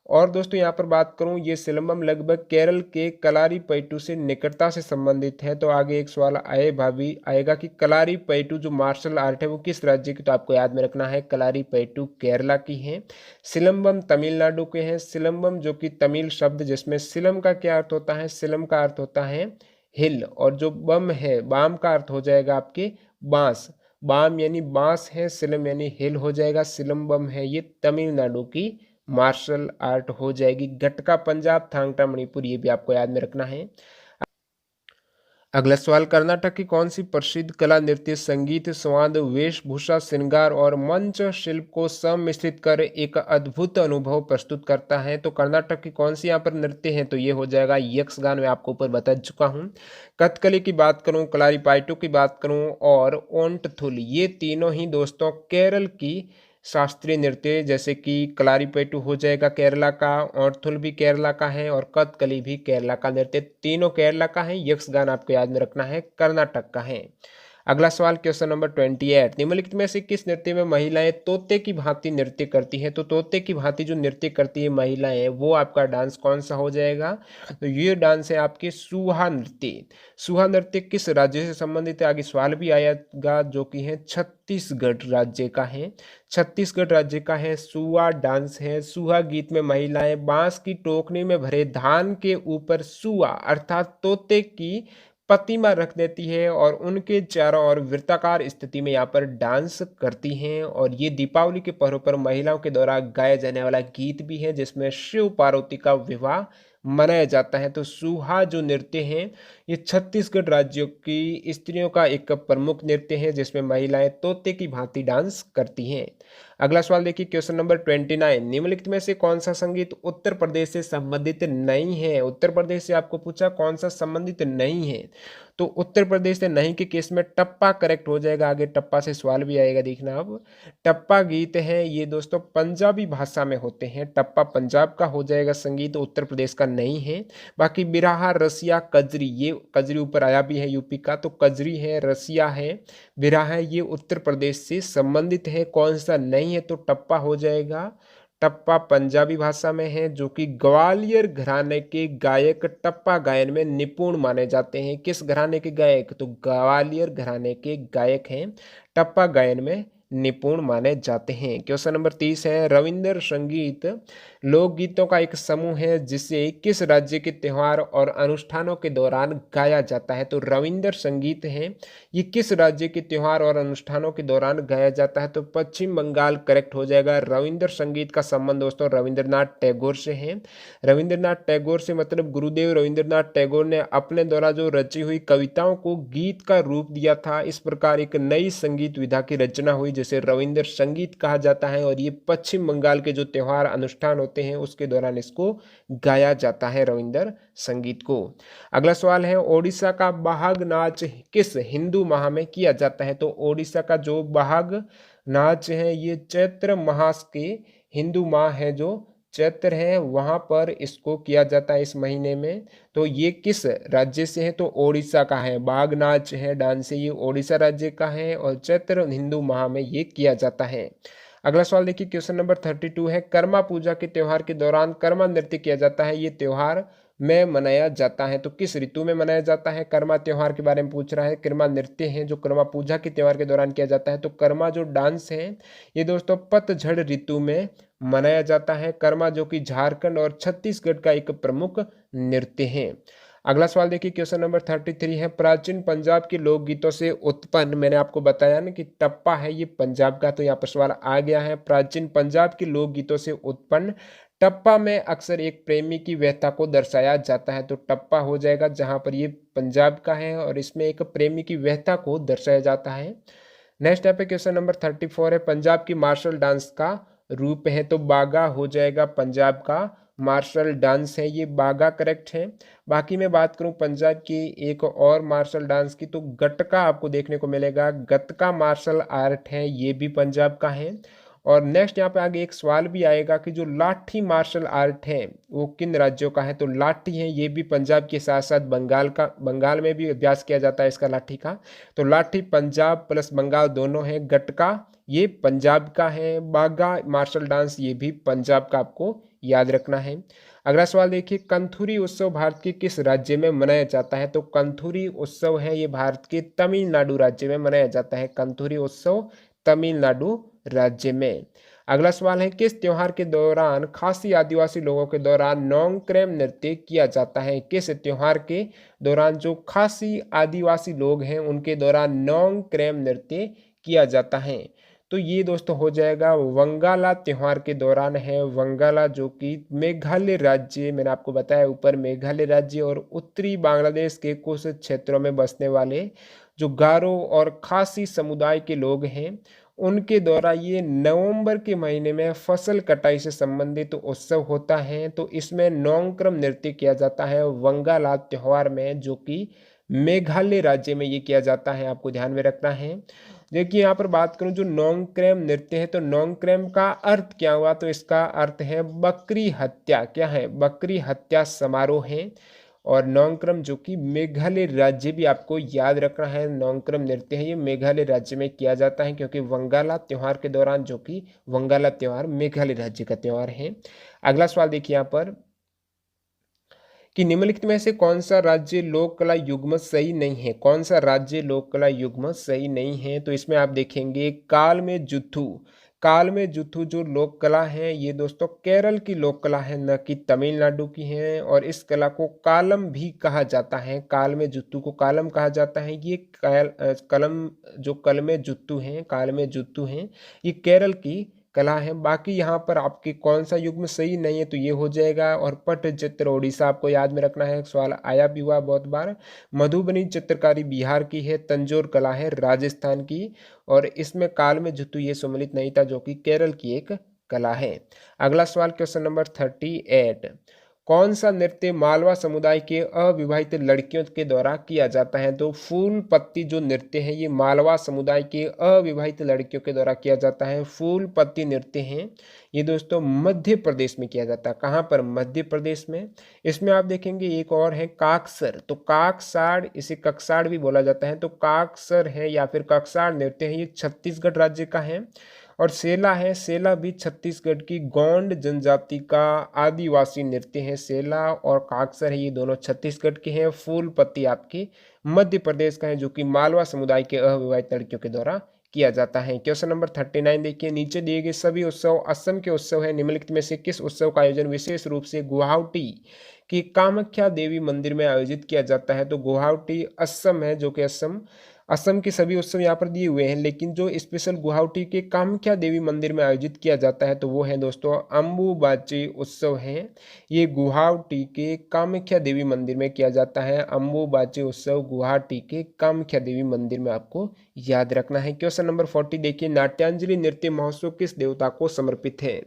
और दोस्तों यहाँ पर बात करूं, ये सिलंबम लगभग केरल के कलारीपयट्टू से निकटता से संबंधित है। तो आगे एक सवाल आएगा कि कलारीपयट्टू जो मार्शल आर्ट है वो किस राज्य की, तो आपको याद में रखना है कलारीपयट्टू केरला की है। सिलंबम तमिलनाडु के हैं। सिलंबम जो कि तमिल शब्द, जिसमें सिलम का क्या अर्थ होता है, सिलम का अर्थ होता है हिल, और जो बम है बाम का अर्थ हो जाएगा आपके बांस। बाम यानी बांस है, सिलम यानी हिल हो जाएगा। सिलंबम है ये तमिलनाडु की मार्शल आर्ट हो जाएगी। गटका पंजाब, थांगटा मणिपुर, ये भी आपको याद में रखना है। अगला सवाल, कर्नाटक की कौन सी प्रसिद्ध कला नृत्य संगीत स्वाद वेशभूषा श्रृंगार और मंच शिल्प को सम्मिश्रित कर एक अद्भुत अनुभव प्रस्तुत करता है, तो कर्नाटक की कौन सी यहाँ पर नृत्य है, तो ये हो जाएगा यक्षगान। मैं आपको ऊपर बता चुका हूँ। कथकली की बात करूँ, कलारीपायट्टू की बात करूँ और ओंटथुल, ये तीनों ही दोस्तों केरल की शास्त्रीय नृत्य, जैसे कि कलारीपयट्टू हो जाएगा केरला का, ओंटथुल भी केरला का है और कथकली भी केरला का नृत्य, तीनों केरला का है। यक्षगान आपको याद में रखना है कर्नाटक का है। अगला सवाल क्वेश्चन नंबर 28, निम्नलिखित में से किस नृत्य में महिलाएं तोते की भांति नृत्य करती हैं, तो तोते की भांति जो नृत्य करती है महिलाएं वो आपका डांस कौन सा हो जाएगा, तो ये डांस है आपके सुहा नृत्य। सुहा नृत्य किस राज्य से संबंधित है, आगे सवाल भी आएगा, जो कि है छत्तीसगढ़ राज्य का है। छत्तीसगढ़ राज्य का है सुहा डांस है। सुहा गीत में महिलाएं बांस की टोकरी में भरे धान के ऊपर सुहा अर्थात तोते की प्रतिमा रख देती है और उनके चारों ओर वृत्ताकार स्थिति में यहाँ पर डांस करती हैं। और ये दीपावली के पर्व पर महिलाओं के द्वारा गाया जाने वाला गीत भी है, जिसमें शिव पार्वती का विवाह मनाया जाता है। तो सुहा जो नृत्य है ये छत्तीसगढ़ राज्यों की स्त्रियों का एक प्रमुख नृत्य है, जिसमें महिलाएं तोते की भांति डांस करती हैं। अगला सवाल देखिए क्वेश्चन नंबर 29, निम्नलिखित में से कौन सा संगीत उत्तर प्रदेश से संबंधित नहीं है। उत्तर प्रदेश से आपको पूछा कौन सा संबंधित नहीं है, तो उत्तर प्रदेश से नहीं के केस में टप्पा करेक्ट हो जाएगा। आगे टप्पा से सवाल भी आएगा, देखना अब। टप्पा गीत है ये दोस्तों पंजाबी भाषा में होते हैं। टप्पा पंजाब का हो जाएगा संगीत, उत्तर प्रदेश का नहीं है। बाकी बिरहा, रसिया, कजरी, ये कजरी ऊपर आया भी है यूपी का, तो कजरी है, रसिया है, बिरहा है, ये उत्तर प्रदेश से संबंधित है। कौन सा नहीं है, तो टप्पा हो जाएगा। टप्पा पंजाबी भाषा में है, जो कि ग्वालियर घराने के गायक टप्पा गायन में निपुण माने जाते हैं। किस घराने के गायक, तो ग्वालियर घराने के गायक हैं, टप्पा गायन में निपुण माने जाते हैं। क्वेश्चन नंबर 30 है, रविंद्र संगीत लोकगीतों का एक समूह है जिसे किस राज्य के त्योहार और अनुष्ठानों के दौरान गाया जाता है। तो रविंद्र संगीत है, ये किस राज्य के त्योहार और अनुष्ठानों के दौरान गाया जाता है। तो पश्चिम बंगाल करेक्ट हो जाएगा। रविंद्र संगीत का संबंध दोस्तों रविंद्रनाथ टैगोर से है। रविंद्रनाथ टैगोर से मतलब गुरुदेव रविंद्रनाथ टैगोर ने अपने द्वारा जो रची हुई कविताओं को गीत का रूप दिया था। इस प्रकार एक नई संगीत विधा की रचना हुई जिसे रविंद्र संगीत कहा जाता है, और ये पश्चिम बंगाल के जो त्योहार अनुष्ठान होते हैं उसके दौरान इसको गाया जाता है रविंद्र संगीत को। अगला सवाल है, ओडिशा का बाहग नाच किस हिंदू माह में किया जाता है। तो ओडिशा का जो बाहग नाच है ये चैत्र मास के हिंदू माह है, जो चैत्र है वहां पर इसको किया जाता है इस महीने में। तो ये किस राज्य से है। तो ओडिशा का है। बाघ नाच है, डांस है, ये ओडिशा राज्य का है और चैत्र हिंदू माह में ये किया जाता है। अगला सवाल देखिए, क्वेश्चन नंबर 32 है, कर्मा पूजा के त्योहार के दौरान कर्मा नृत्य किया जाता है, ये त्योहार में मनाया जाता है। तो किस ऋतु में मनाया जाता है। कर्मा त्योहार के बारे में पूछ रहा है। कर्मा नृत्य है जो कर्मा पूजा के त्योहार के दौरान किया जाता है। तो कर्मा जो डांस है ये दोस्तों पतझड़ ऋतु में मनाया जाता है। कर्मा जो कि झारखंड और छत्तीसगढ़ का एक प्रमुख नृत्य है। अगला सवाल देखिए, क्वेश्चन नंबर 33 है, प्राचीन पंजाब के लोकगीतों से उत्पन्न, मैंने आपको बताया ना कि टप्पा है ये पंजाब का, तो यहाँ पर सवाल आ गया है। प्राचीन पंजाब के लोकगीतों से उत्पन्न टप्पा में अक्सर एक प्रेमी की व्यथा को दर्शाया जाता है। तो टप्पा हो जाएगा जहां पर ये पंजाब का है और इसमें एक प्रेमी की व्यथा को दर्शाया जाता है। नेक्स्ट यहाँ पे क्वेश्चन नंबर 34 है, पंजाब की मार्शल डांस का रूप है। तो बागा हो जाएगा पंजाब का मार्शल डांस है, ये बागा करेक्ट है। बाकी मैं बात करूं पंजाब की एक और मार्शल डांस की तो गटका आपको देखने को मिलेगा। गतका मार्शल आर्ट है, ये भी पंजाब का है। और नेक्स्ट यहाँ पे आगे एक सवाल भी आएगा कि जो लाठी मार्शल आर्ट है वो किन राज्यों का है। तो लाठी है ये भी पंजाब के साथ साथ बंगाल में भी अभ्यास किया जाता है इसका लाठी का। तो लाठी पंजाब प्लस बंगाल दोनों है। गटका ये पंजाब का है। बागा मार्शल डांस ये भी पंजाब का, आपको याद रखना है। अगला सवाल देखिए, कंथुरी उत्सव भारत के किस राज्य में मनाया जाता है। तो कंथुरी उत्सव है ये भारत के तमिलनाडु राज्य में मनाया जाता है। कंथुरी उत्सव तमिलनाडु राज्य में। अगला सवाल है, किस त्योहार के दौरान खासी आदिवासी लोगों के दौरान नोंगक्रेम नृत्य किया जाता है। किस त्योहार के दौरान जो खासी आदिवासी लोग हैं उनके दौरान नोंगक्रेम नृत्य किया जाता है। तो ये दोस्तों हो जाएगा वंगाला त्योहार के दौरान है। वंगाला जो कि मेघालय राज्य, मैंने आपको बताया ऊपर, मेघालय राज्य और उत्तरी बांग्लादेश के कुछ क्षेत्रों में बसने वाले जो गारो और खासी समुदाय के लोग हैं उनके द्वारा ये नवंबर के महीने में फसल कटाई से संबंधित उत्सव होता है। तो इसमें नोंगक्रम नृत्य किया जाता है वंगाला त्योहार में, जो कि मेघालय राज्य में ये किया जाता है, आपको ध्यान में रखना है। देखिए यहाँ पर बात करूं जो नोंगक्रेम नृत्य है तो नोंगक्रेम का अर्थ क्या हुआ। तो इसका अर्थ है बकरी हत्या। क्या है, बकरी हत्या समारोह है। और नोंगक्रम जो कि मेघालय राज्य भी आपको याद रखना है। नोंगक्रम नृत्य है ये मेघालय राज्य में किया जाता है क्योंकि वंगाला त्योहार के दौरान, जो कि वंगाला त्योहार मेघालय राज्य का त्योहार है। अगला सवाल देखिए यहाँ पर कि निम्नलिखित में से कौन सा राज्य लोक कला युग्म सही नहीं है। कौन सा राज्य लोक कला युग्म सही नहीं है। तो इसमें आप देखेंगे काल में जुथु। काल में जुथु जो लोक कला है ये दोस्तों केरल की लोक कला है, न कि तमिलनाडु की है। और इस कला को कालम भी कहा जाता है। काल में जुत्तू को कालम कहा जाता है। ये कलम जो कल में जुत्तू हैं, काल में जुत्तू हैं, ये केरल की कला है। बाकी यहाँ पर आपके कौन सा युग्म सही नहीं है तो ये हो जाएगा। और पटचित्र उड़ीसा आपको याद में रखना है, सवाल आया भी हुआ बहुत बार। मधुबनी चित्रकारी बिहार की है। तंजौर कला है राजस्थान की। और इसमें काल में जुत्तू ये सम्मिलित नहीं था, जो कि केरल की एक कला है। अगला सवाल क्वेश्चन नंबर 38, कौन सा नृत्य मालवा समुदाय के अविवाहित लड़कियों के द्वारा किया जाता है। तो फूल पत्ती जो नृत्य है ये मालवा समुदाय के अविवाहित लड़कियों के द्वारा किया जाता है। फूल पत्ती नृत्य है ये दोस्तों मध्य प्रदेश में किया जाता है। कहाँ पर, मध्य प्रदेश में। इसमें आप देखेंगे एक और है काकसर। तो काकसाड़, इसे ककसाड़ भी बोला जाता है। तो काकसर है या फिर ककसाड़ नृत्य है ये छत्तीसगढ़ राज्य का है। और सेला है, सेला भी छत्तीसगढ़ की गोंड जनजाति का आदिवासी नृत्य है। सेला और काकसर है ये दोनों छत्तीसगढ़ के हैं। फूल पत्ती आपकी मध्य प्रदेश का है, जो कि मालवा समुदाय के अविवाहित लड़कियों के द्वारा किया जाता है। क्वेश्चन नंबर 39 देखिए, नीचे दिए गए सभी उत्सव असम के उत्सव है, निम्नलिखित में से किस उत्सव का आयोजन विशेष रूप से गुवाहाटी की कामाख्या देवी मंदिर में आयोजित किया जाता है? तो गुवाहाटी असम है, जो कि असम असम के सभी उत्सव यहाँ पर दिए हुए हैं, लेकिन जो स्पेशल गुवाहाटी के कामाख्या देवी मंदिर में आयोजित किया जाता है तो वो है दोस्तों अम्बुबाची उत्सव है। ये गुवाहाटी के कामाख्या देवी मंदिर में किया जाता है। अम्बुबाची उत्सव गुवाहाटी के कामाख्या देवी मंदिर में आपको याद रखना है। क्वेश्चन नंबर 40 देखिए, नाट्यांजलि नृत्य महोत्सव किस देवता को समर्पित है?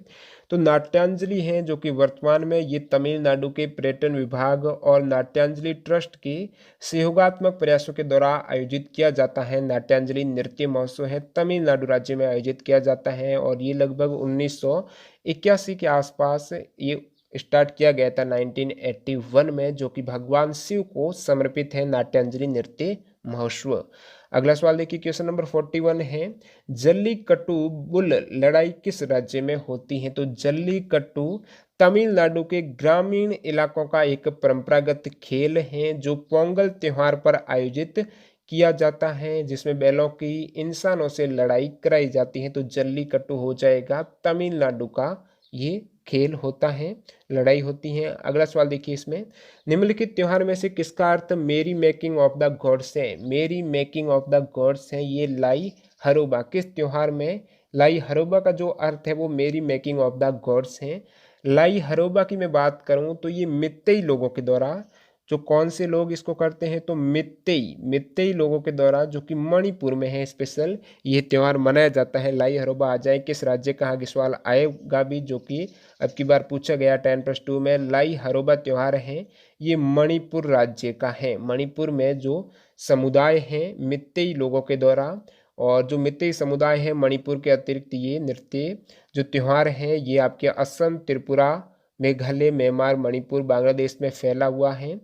तो नाट्यांजलि है जो कि वर्तमान में ये तमिलनाडु के पर्यटन विभाग और नाट्यांजलि ट्रस्ट के सहयोगात्मक प्रयासों के द्वारा आयोजित किया जाता है। नाट्यांजलि नृत्य महोत्सव है, तमिलनाडु राज्य में आयोजित किया जाता है और ये लगभग 1981 के आसपास ये स्टार्ट किया गया था 1981 में, जो कि भगवान शिव को समर्पित है नाट्यांजलि नृत्य महोत्सव। अगला सवाल देखिए, क्वेश्चन नंबर 41 है, जल्लीकट्टू बुल लड़ाई किस राज्य में होती है? तो जल्लीकट्टू तमिलनाडु के ग्रामीण इलाकों का एक परंपरागत खेल है जो पोंगल त्योहार पर आयोजित किया जाता है, जिसमें बैलों की इंसानों से लड़ाई कराई जाती है। तो जल्लीकट्टू हो जाएगा तमिलनाडु का ये खेल होता है, लड़ाई होती है। अगला सवाल देखिए, इसमें निम्नलिखित त्योहार में से किसका अर्थ मेरी मेकिंग ऑफ द गॉड्स है? मेरी मेकिंग ऑफ द गॉड्स है ये लाई हरोबा। किस त्योहार में लाई हरोबा का जो अर्थ है वो मेरी मेकिंग ऑफ द गॉड्स है। लाई हरोबा की मैं बात करूं तो ये मित्तेई लोगों के द्वारा, जो कौन से लोग इसको करते हैं तो मित्तेई लोगों के द्वारा, जो कि मणिपुर में है स्पेशल, ये त्यौहार मनाया जाता है। लाई हरोबा आ जाए किस राज्य का, आगे सवाल आएगा भी, जो कि अब की बार पूछा गया 10+2 में। लाई हरोबा त्यौहार है ये मणिपुर राज्य का है। मणिपुर में जो समुदाय है मित्तेई लोगों के द्वारा, और जो मित्तेई समुदाय है मणिपुर के अतिरिक्त ये नृत्य जो त्यौहार है ये आपके असम, त्रिपुरा, मेघालय, म्यांमार, मणिपुर, बांग्लादेश में फैला हुआ है।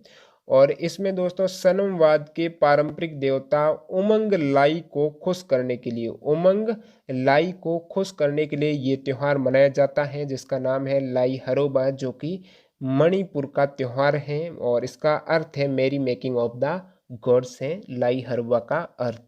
और इसमें दोस्तों सनमवाद के पारंपरिक देवता उमंग लाई को खुश करने के लिए, उमंग लाई को खुश करने के लिए ये त्यौहार मनाया जाता है, जिसका नाम है लाई हरोबा, जो कि मणिपुर का त्यौहार है और इसका अर्थ है मेरी मेकिंग ऑफ द गॉड्स है लाई हरोबा का अर्थ।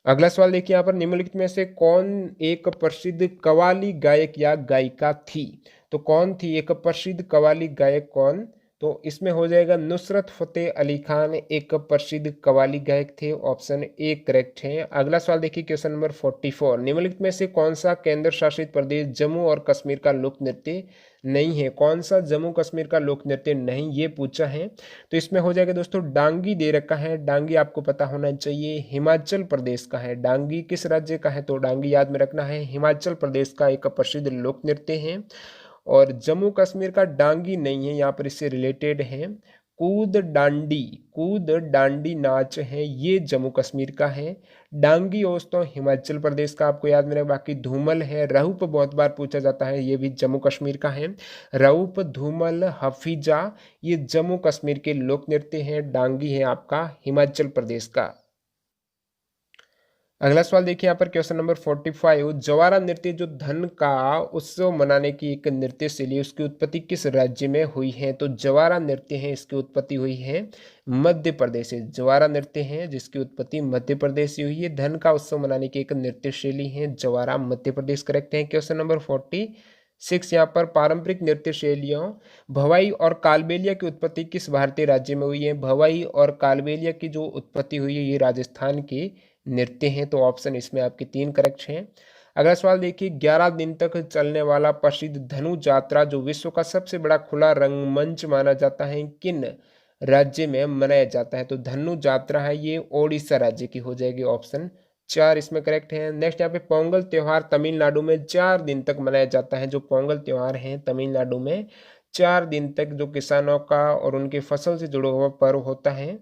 अगला सवाल देखिए, यहाँ पर निम्नलिखित में से कौन एक प्रसिद्ध कव्वाली गायक या गायिका थी? तो कौन थी एक प्रसिद्ध कव्वाली गायक, कौन? तो इसमें हो जाएगा नुसरत फतेह अली खान एक प्रसिद्ध कव्वाली गायक थे। ऑप्शन ए करेक्ट है। अगला सवाल देखिए, क्वेश्चन नंबर 44, निम्नलिखित में से कौन सा केंद्र शासित प्रदेश जम्मू और कश्मीर का लोक नृत्य नहीं है? कौन सा जम्मू कश्मीर का लोक नृत्य नहीं, ये पूछा है। तो इसमें हो जाएगा दोस्तों डांगी दे रखा है, डांगी आपको पता होना चाहिए हिमाचल प्रदेश का है। डांगी किस राज्य का है? तो डांगी याद में रखना है, हिमाचल प्रदेश का एक प्रसिद्ध लोक नृत्य है। और जम्मू कश्मीर का डांगी नहीं है, यहाँ पर इससे रिलेटेड है कूद डांडी, कूद डांडी नाच है ये जम्मू कश्मीर का है। डांगी दोस्तों हिमाचल प्रदेश का आपको याद में रहे। बाकी धूमल है, रहूप बहुत बार पूछा जाता है, ये भी जम्मू कश्मीर का है। रहूप, धूमल, हफीजा ये जम्मू कश्मीर के लोक नृत्य हैं। डांगी है आपका हिमाचल प्रदेश का। अगला सवाल देखिए, यहाँ पर क्वेश्चन नंबर 45, जवारा नृत्य जो धन का उत्सव मनाने की एक नृत्य शैली, उसकी उत्पत्ति किस राज्य में हुई है? तो जवारा नृत्य है इसकी उत्पत्ति हुई है मध्य प्रदेश से। जवारा नृत्य है जिसकी उत्पत्ति मध्य प्रदेश से हुई है। धन का उत्सव मनाने की एक नृत्य शैली है जवारा, मध्य प्रदेश करेक्ट है। क्वेश्चन नंबर 46, यहाँ पर पारंपरिक नृत्य शैलियों भवाई और कालबेलिया की उत्पत्ति किस भारतीय राज्य में हुई है? भवाई और कालबेलिया की जो उत्पत्ति हुई है ये राजस्थान के नृत्य हैं। तो ऑप्शन इसमें आपके 3 करेक्ट हैं। अगला सवाल देखिए, 11 दिन तक चलने वाला प्रसिद्ध धनु यात्रा जो विश्व का सबसे बड़ा खुला रंगमंच माना जाता है किन राज्य में मनाया जाता है? तो धनु यात्रा है ये ओडिशा राज्य की हो जाएगी। ऑप्शन 4 इसमें करेक्ट है। नेक्स्ट यहाँ पे पोंगल त्योहार तमिलनाडु में 4 दिन तक मनाया जाता है। जो पोंगल त्योहार है तमिलनाडु में 4 दिन तक जो किसानों का और उनकी फसल से जुड़ा हुआ पर्व होता है।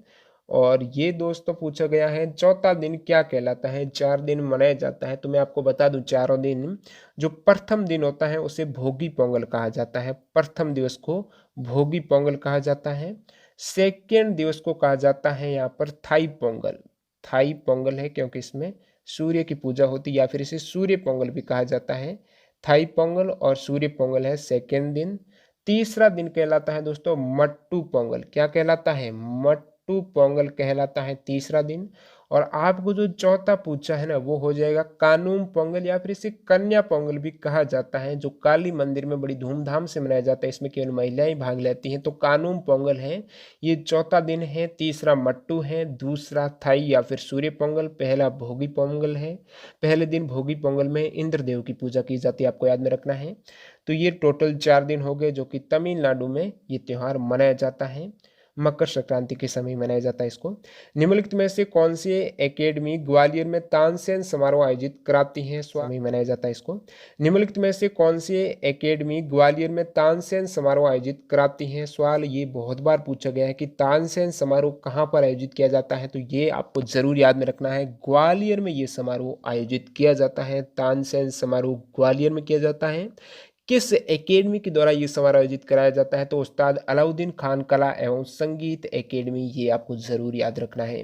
और ये दोस्तों पूछा गया है चौथा दिन क्या कहलाता है? 4 दिन मनाया जाता है। तो मैं आपको बता दूं, चारों दिन जो प्रथम दिन होता है उसे भोगी पोंगल कहा जाता है। प्रथम दिवस को भोगी पोंगल कहा जाता है। सेकेंड दिवस को कहा जाता है यहाँ पर थाई पोंगल। थाई पोंगल है क्योंकि इसमें सूर्य की पूजा होती है, या फिर इसे सूर्य पोंगल भी कहा जाता है। थाई पोंगल और सूर्य पोंगल है सेकेंड दिन। तीसरा दिन कहलाता है दोस्तों मट्टू पोंगल। क्या कहलाता है? मट्टू पोंगल कहलाता है तीसरा दिन। और आपको जो चौथा पूछा है ना वो हो जाएगा कानूम पोंगल, या फिर इसे कन्या पोंगल भी कहा जाता है, जो काली मंदिर में बड़ी धूमधाम से मनाया जाता है। इसमें केवल महिलाएं भाग लेती हैं। तो कानूम पोंगल है ये चौथा दिन है। तीसरा मट्टू है, दूसरा थाई या फिर सूर्य पोंगल, पहला भोगी पोंगल है। पहले दिन भोगी पोंगल में इंद्रदेव की पूजा की जाती है, आपको याद में रखना है। तो ये टोटल 4 दिन हो गए जो कि तमिलनाडु में ये त्यौहार मनाया जाता है। मकर संक्रांति के समय मनाया जाता है इसको। निम्नलिखित में से कौन सी एकेडमी ग्वालियर में तानसेन समारोह आयोजित कराती है? समय मनाया जाता है इसको। निम्नलिखित में से कौन सी एकेडमी ग्वालियर में तानसेन समारोह आयोजित कराती है? सवाल ये बहुत बार पूछा गया है कि तानसेन समारोह कहाँ पर आयोजित किया जाता है, तो ये आपको जरूर याद में रखना है। ग्वालियर में ये समारोह आयोजित किया जाता है। तानसेन समारोह ग्वालियर में किया जाता है। किस एकेडमी के द्वारा ये समारोह आयोजित कराया जाता है? तो उस्ताद अलाउद्दीन खान कला एवं संगीत एकेडमी, ये आपको जरूर याद रखना है।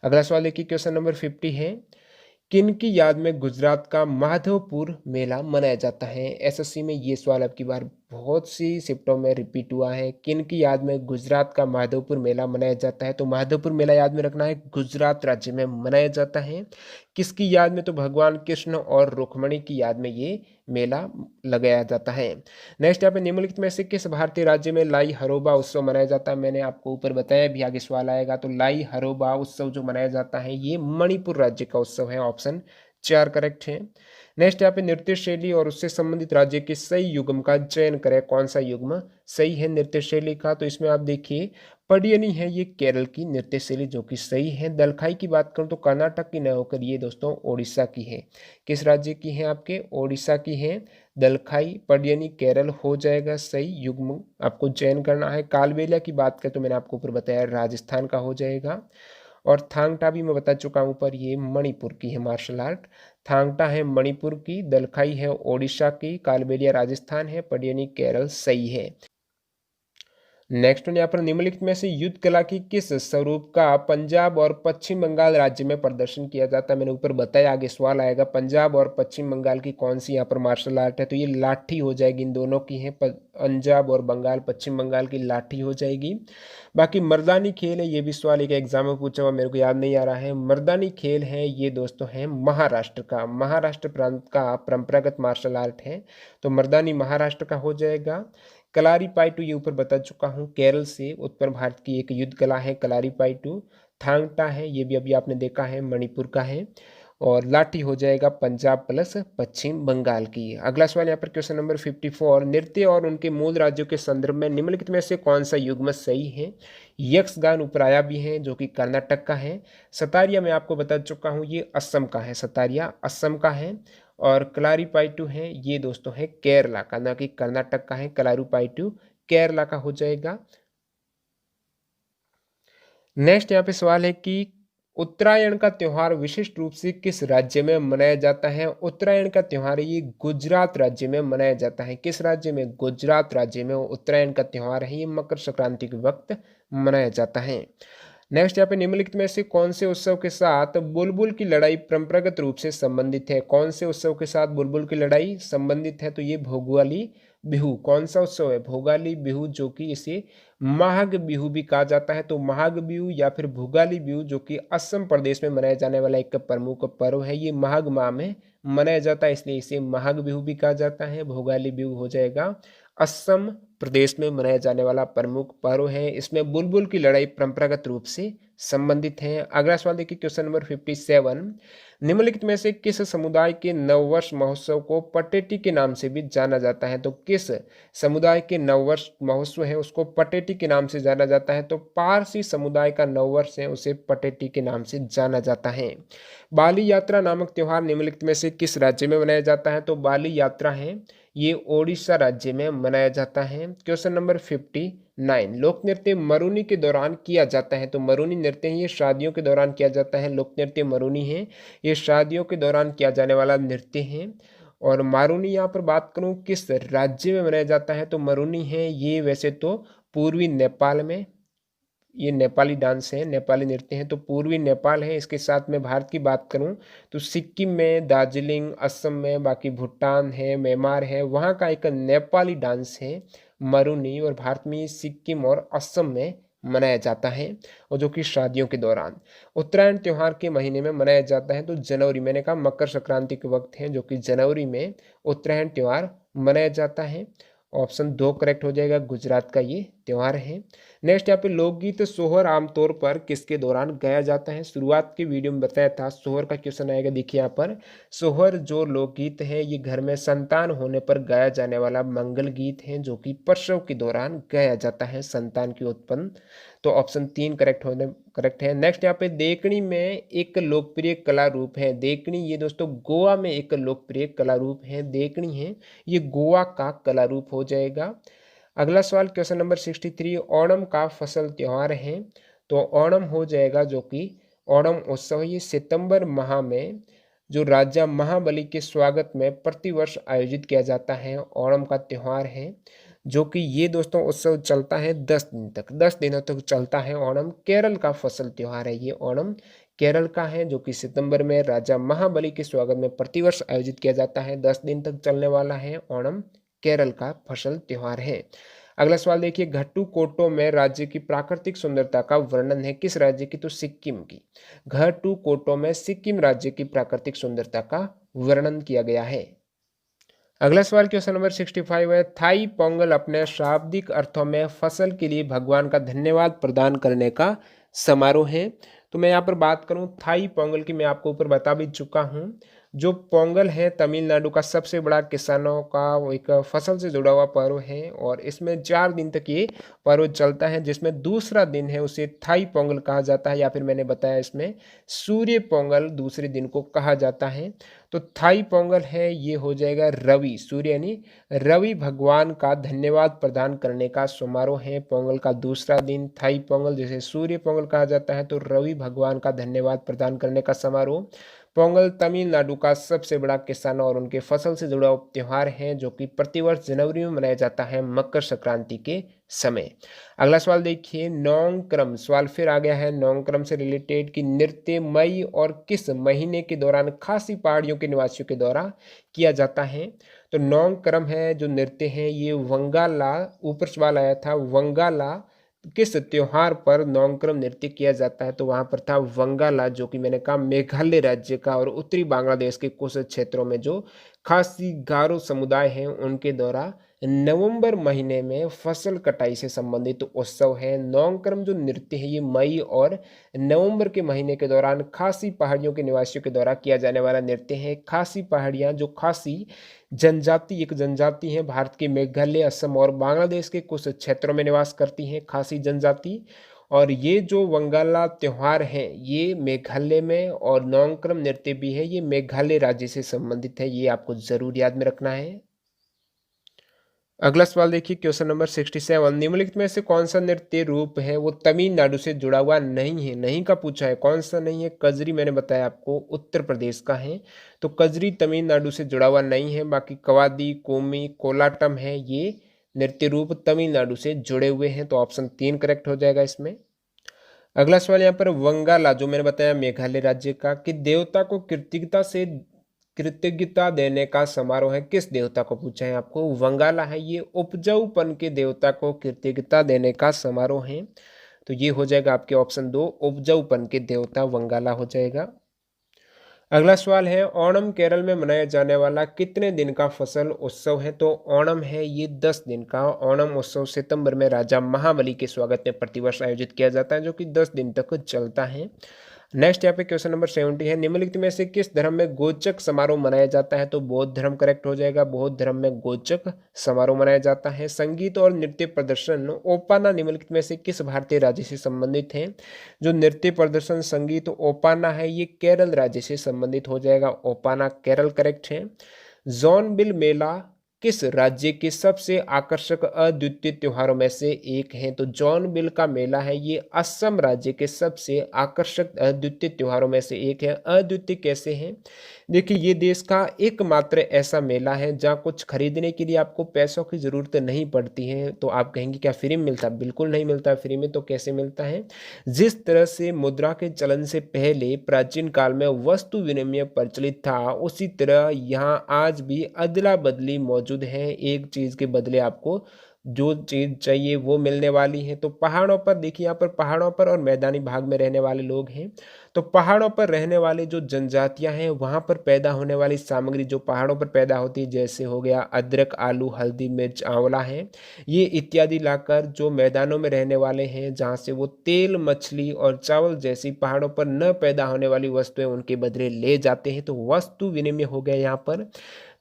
अगला सवाल देखिए, क्वेश्चन नंबर 50 है। किन की याद में गुजरात का माधवपुर मेला मनाया जाता है? एसएससी में ये सवाल अब की बार बहुत सी शिफ्टों में रिपीट हुआ है। किन की याद में गुजरात का माधवपुर मेला मनाया जाता है? तो माधवपुर मेला याद में रखना है, गुजरात राज्य में मनाया जाता है। किसकी याद में? तो भगवान कृष्ण और रुक्मणी की याद में ये मेला लगाया जाता है। नेक्स्ट यहाँ पे निम्नलिखित में से किस भारतीय राज्य में लाई हरोबा उत्सव मनाया जाता है? मैंने आपको ऊपर बताया, भी आगे सवाल आएगा। तो लाई हरोबा उत्सव जो मनाया जाता है ये मणिपुर राज्य का उत्सव है। ऑप्शन 4 करेक्ट है। नेक्स्ट यहाँ पे नृत्य शैली और उससे संबंधित राज्य के सही युग्म का चयन करें। कौन सा युग्म सही है नृत्य शैली का? तो इसमें आप देखिए पडियनी है ये केरल की नृत्य शैली जो कि सही है। दलखाई की बात करूं तो कर्नाटक की न होकर ये दोस्तों ओडिशा की है। किस राज्य की है? आपके ओडिशा की है दलखाई। पडियनी केरल हो जाएगा सही युग्म, आपको चयन करना है। कालबेलिया की बात करें तो मैंने आपको ऊपर बताया राजस्थान का हो जाएगा। और थांगटा भी मैं बता चुका हूँ पर ये मणिपुर की है मार्शल आर्ट। थांगटा है मणिपुर की, दलखाई है ओडिशा की, कालबेलिया राजस्थान है, पडियनी केरल सही है। नेक्स्ट वन यहाँ पर निम्नलिखित में से युद्ध कला की किस स्वरूप का पंजाब और पश्चिम बंगाल राज्य में प्रदर्शन किया जाता है? मैंने ऊपर बताया, आगे सवाल आएगा। पंजाब और पश्चिम बंगाल की कौन सी यहाँ पर मार्शल आर्ट है? तो ये लाठी हो जाएगी, इन दोनों की है। पंजाब और बंगाल, पश्चिम बंगाल की लाठी हो जाएगी। बाकी मर्दानी खेल है, ये भी सवाल एक एग्जाम में पूछा हुआ, मेरे को याद नहीं आ रहा है। मर्दानी खेल है ये दोस्तों है महाराष्ट्र का, महाराष्ट्र प्रांत का परंपरागत मार्शल आर्ट है। तो मर्दानी महाराष्ट्र का हो जाएगा। कलारी पाइटू ये ऊपर बता चुका हूँ, केरल से उत्तर भारत की एक युद्ध कला है कलारी पाइटू। थांगटा है ये भी अभी आपने देखा है मणिपुर का है। और लाठी हो जाएगा पंजाब प्लस पश्चिम बंगाल की। अगला सवाल यहाँ पर क्वेश्चन नंबर 54, नृत्य और उनके मूल राज्यों के संदर्भ में निम्नलिखित में से कौन सा युग्म सही है? यक्षगान उपराया भी है जो कि कर्नाटक का है। सतारिया मैं आपको बता चुका हूँ ये असम का है, सतारिया असम का है। और कलारीपायटू है ये दोस्तों है केरला का, ना कि कर्नाटक का है। कलारीपायटू केरला का हो जाएगा। नेक्स्ट यहाँ पे सवाल है कि उत्तरायण का त्योहार विशिष्ट रूप से किस राज्य में मनाया जाता है? उत्तरायण का त्योहार ये गुजरात राज्य में मनाया जाता है। किस राज्य में? गुजरात राज्य में उत्तरायण का त्योहार है ये मकर संक्रांति के वक्त मनाया जाता है। नेक्स्ट यहाँ पे निम्नलिखित में से कौन से उत्सव के साथ बुलबुल की लड़ाई परंपरागत रूप से संबंधित है? कौन से उत्सव के साथ बुलबुल की लड़ाई संबंधित है? तो ये भोगाली बिहू। कौन सा उत्सव है? भोगाली बिहू, जो कि इसे माघ बिहू भी कहा जाता है। तो माघ बिहू या फिर भोगाली बिहू जो कि असम प्रदेश में मनाया जाने वाला एक प्रमुख पर्व है, ये माघ माह में मनाया जाता है, इसलिए इसे माघ बिहू भी कहा जाता है। भोगाली बिहू हो जाएगा असम प्रदेश में मनाया जाने वाला प्रमुख पर्व है। इसमें बुलबुल की लड़ाई परंपरागत रूप से संबंधित है। अगला सवाल देखिए क्वेश्चन नंबर 57, निम्नलिखित में से किस समुदाय के नववर्ष महोत्सव को पटेटी के नाम से भी जाना जाता है? तो किस समुदाय के नववर्ष महोत्सव है उसको पटेटी के नाम से जाना जाता है? तो पारसी समुदाय का नववर्ष है उसे पटेटी के नाम से जाना जाता है। बाली यात्रा नामक त्योहार निम्नलिखित में से किस राज्य में मनाया जाता है? तो बाली यात्रा है ये ओडिशा राज्य में मनाया जाता है। क्वेश्चन नंबर 59, लोक नृत्य मरुनी के दौरान किया जाता है। तो मरुनी नृत्य ये शादियों के दौरान किया जाता है। लोक नृत्य मरुनी है ये शादियों के दौरान किया जाने वाला नृत्य है। और मारुनी यहाँ पर बात करूँ किस राज्य में मनाया जाता है? तो मरुनी है ये वैसे तो पूर्वी नेपाल में, ये नेपाली डांस है, नेपाली नृत्य है, तो पूर्वी नेपाल है। इसके साथ में भारत की बात करूं तो सिक्किम में, दार्जिलिंग असम में, बाकी भूटान है, म्यांमार है, वहाँ का एक नेपाली डांस है मरुनी। और भारत में सिक्किम और असम में मनाया जाता है और जो कि शादियों के दौरान उत्तरायण त्यौहार के महीने में मनाया जाता है। तो जनवरी, मैंने कहा मकर संक्रांति के वक्त है जो कि जनवरी में उत्तरायण त्यौहार मनाया जाता है। ऑप्शन 2 करेक्ट हो जाएगा, गुजरात का ये त्यौहार है। नेक्स्ट यहाँ पे लोकगीत सोहर आमतौर पर किसके दौरान गाया जाता है? शुरुआत की वीडियो में बताया था सोहर का क्वेश्चन आएगा। देखिए यहाँ पर सोहर जो लोकगीत है ये घर में संतान होने पर गाया जाने वाला मंगल गीत है जो कि प्रसव के दौरान गाया जाता है संतान की उत्पन्न। तो ऑप्शन 3 करेक्ट है। नेक्स्ट यहाँ पे देखणी में एक लोकप्रिय कला रूप है। देखणी ये दोस्तों गोवा में एक लोकप्रिय कला रूप है, देखणी है ये गोवा का कला रूप हो जाएगा। अगला सवाल क्वेश्चन नंबर 63, ओणम का फसल त्योहार है। तो ओणम हो जाएगा जो कि ओणम उत्सव ये सितंबर माह में जो राजा महाबली के स्वागत में प्रतिवर्ष आयोजित किया जाता है ओणम का त्यौहार है, जो कि ये दोस्तों उत्सव चलता है 10 दिन तक, 10 दिनों तक चलता है ओणम। केरल का फसल त्योहार है ये ओणम, केरल का है जो कि सितंबर में राजा महाबली के स्वागत में प्रतिवर्ष आयोजित किया जाता है, 10 दिन तक चलने वाला है ओणम, केरल का फसल त्योहार है। अगला सवाल देखिए, घट्टू कोटो में राज्य की प्राकृतिक सुंदरता का वर्णन है, किस राज्य की? तो सिक्किम की। घट्टू कोटो में सिक्किम राज्य की प्राकृतिक सुंदरता का वर्णन किया गया है। अगला सवाल क्वेश्चन नंबर 65 है, थाई पोंगल अपने शाब्दिक अर्थों में फसल के लिए भगवान का धन्यवाद प्रदान करने का समारोह है। तो मैं यहाँ पर बात करूँ थाई पोंगल की, मैं आपको ऊपर बता भी चुका हूँ। जो पोंगल है तमिलनाडु का सबसे बड़ा किसानों का एक फसल से जुड़ा हुआ पर्व है और इसमें 4 दिन तक ये पर्व चलता है, जिसमें दूसरा दिन है उसे थाई पोंगल कहा जाता है, या फिर मैंने बताया इसमें सूर्य पोंगल दूसरे दिन को कहा जाता है। तो थाई पोंगल है ये हो जाएगा रवि, सूर्य यानी रवि भगवान का धन्यवाद प्रदान करने का समारोह है पोंगल का दूसरा दिन थाई पोंगल। जैसे सूर्य पोंगल कहा जाता है तो रवि भगवान का धन्यवाद प्रदान करने का समारोह। पोंगल तमिलनाडु का सबसे बड़ा किसानों और उनके फसल से जुड़ा त्योहार है जो कि प्रतिवर्ष जनवरी में मनाया जाता है मकर संक्रांति के समय। अगला सवाल देखिए, नौंक्रम, सवाल फिर आ गया है नौंक्रम से रिलेटेड कि नृत्य मई और किस महीने के दौरान खासी पहाड़ियों के निवासियों के द्वारा किया जाता है। तो नौंक्रम है जो नृत्य है ये वंगाला, ऊपर सवाल आया था वंगाला किस त्योहार पर नौंक्रम नृत्य किया जाता है, तो वहां पर था वंगाला, जो कि मैंने कहा मेघालय राज्य का और उत्तरी बांग्लादेश के कुछ क्षेत्रों में जो खासी गारो समुदाय हैं उनके द्वारा नवंबर महीने में फसल कटाई से संबंधित उत्सव है। नौंक्रम जो नृत्य है ये मई और नवंबर के महीने के दौरान खासी पहाड़ियों के निवासियों के द्वारा किया जाने वाला नृत्य है। खासी पहाड़ियाँ जो खासी जनजाति एक जनजाति है भारत के मेघालय, असम और बांग्लादेश के कुछ क्षेत्रों में निवास करती हैं खासी जनजाति। और ये जो वंगाला त्योहार है ये मेघालय में और नौंक्रम नृत्य भी है ये मेघालय राज्य से संबंधित है, ये आपको जरूर याद में रखना है। अगला सवाल देखिए क्वेश्चन नंबर 67, निम्नलिखित में से कौन सा नृत्य रूप है वो तमिलनाडु से जुड़ा हुआ नहीं है? नहीं का पूछा है, कौन सा नहीं है? कजरी, मैंने बताया आपको उत्तर प्रदेश का है, तो कजरी तमिलनाडु से जुड़ा हुआ नहीं है। बाकी कवादी, कोमी, कोलाटम है ये नृत्य रूप तमिलनाडु से जुड़े हुए हैं, तो ऑप्शन 3 करेक्ट हो जाएगा इसमें। अगला सवाल यहाँ पर वंगाला जो मैंने बताया मेघालय राज्य का कि देवता को कृतज्ञता देने का समारोह है, किस देवता को पूछा है आपको? वंगाला है ये उपजाऊपन के देवता को कृतज्ञता देने का समारोह है, तो ये हो जाएगा आपके ऑप्शन 2 उपजाऊपन के देवता वंगाला हो जाएगा। अगला सवाल है, ओणम केरल में मनाया जाने वाला कितने दिन का फसल उत्सव है? तो ओणम है ये 10 दिन का ओणम उत्सव सितंबर में राजा महाबली के स्वागत में प्रतिवर्ष आयोजित किया जाता है जो कि 10 दिन तक चलता है। नेक्स्ट यहाँ पे क्वेश्चन नंबर 70 है, निम्नलिखित में से किस धर्म में गोचक समारोह मनाया जाता है? तो बौद्ध धर्म करेक्ट हो जाएगा, बौद्ध धर्म में गोचक समारोह मनाया जाता है। संगीत और नृत्य प्रदर्शन ओपाना निम्नलिखित में से किस भारतीय राज्य से संबंधित है? जो नृत्य प्रदर्शन संगीत ओपाना है ये केरल राज्य से संबंधित हो जाएगा, ओपाना केरल करेक्ट है। जॉनबिल मेला किस राज्य के सबसे आकर्षक अद्वितीय त्योहारों में से एक है? तो जॉनबिल का मेला है ये असम राज्य के सबसे आकर्षक अद्वितीय त्योहारों में से एक है। अद्वितीय कैसे है? देखिए ये देश का एकमात्र ऐसा मेला है जहाँ कुछ खरीदने के लिए आपको पैसों की जरूरत नहीं पड़ती है। तो आप कहेंगे क्या फ्री में मिलता है? बिल्कुल नहीं मिलता फ्री में, तो कैसे मिलता है? जिस तरह से मुद्रा के चलन से पहले प्राचीन काल में वस्तु विनिमय प्रचलित था उसी तरह यहाँ आज भी अदला बदली मौजूद है, एक चीज के बदले आपको जो चीज़ चाहिए वो मिलने वाली है। तो पहाड़ों पर देखिए, यहाँ पर पहाड़ों पर और मैदानी भाग में रहने वाले लोग हैं। तो पहाड़ों पर रहने वाले जो जनजातियां हैं वहाँ पर पैदा होने वाली सामग्री जो पहाड़ों पर पैदा होती है, जैसे हो गया अदरक, आलू, हल्दी, मिर्च, आंवला है, ये इत्यादि लाकर जो मैदानों में रहने वाले हैं जहाँ से वो तेल, मछली और चावल जैसी पहाड़ों पर न पैदा होने वाली वस्तुएं उनके बदले ले जाते हैं। तो वस्तु विनिमय हो गया यहाँ पर।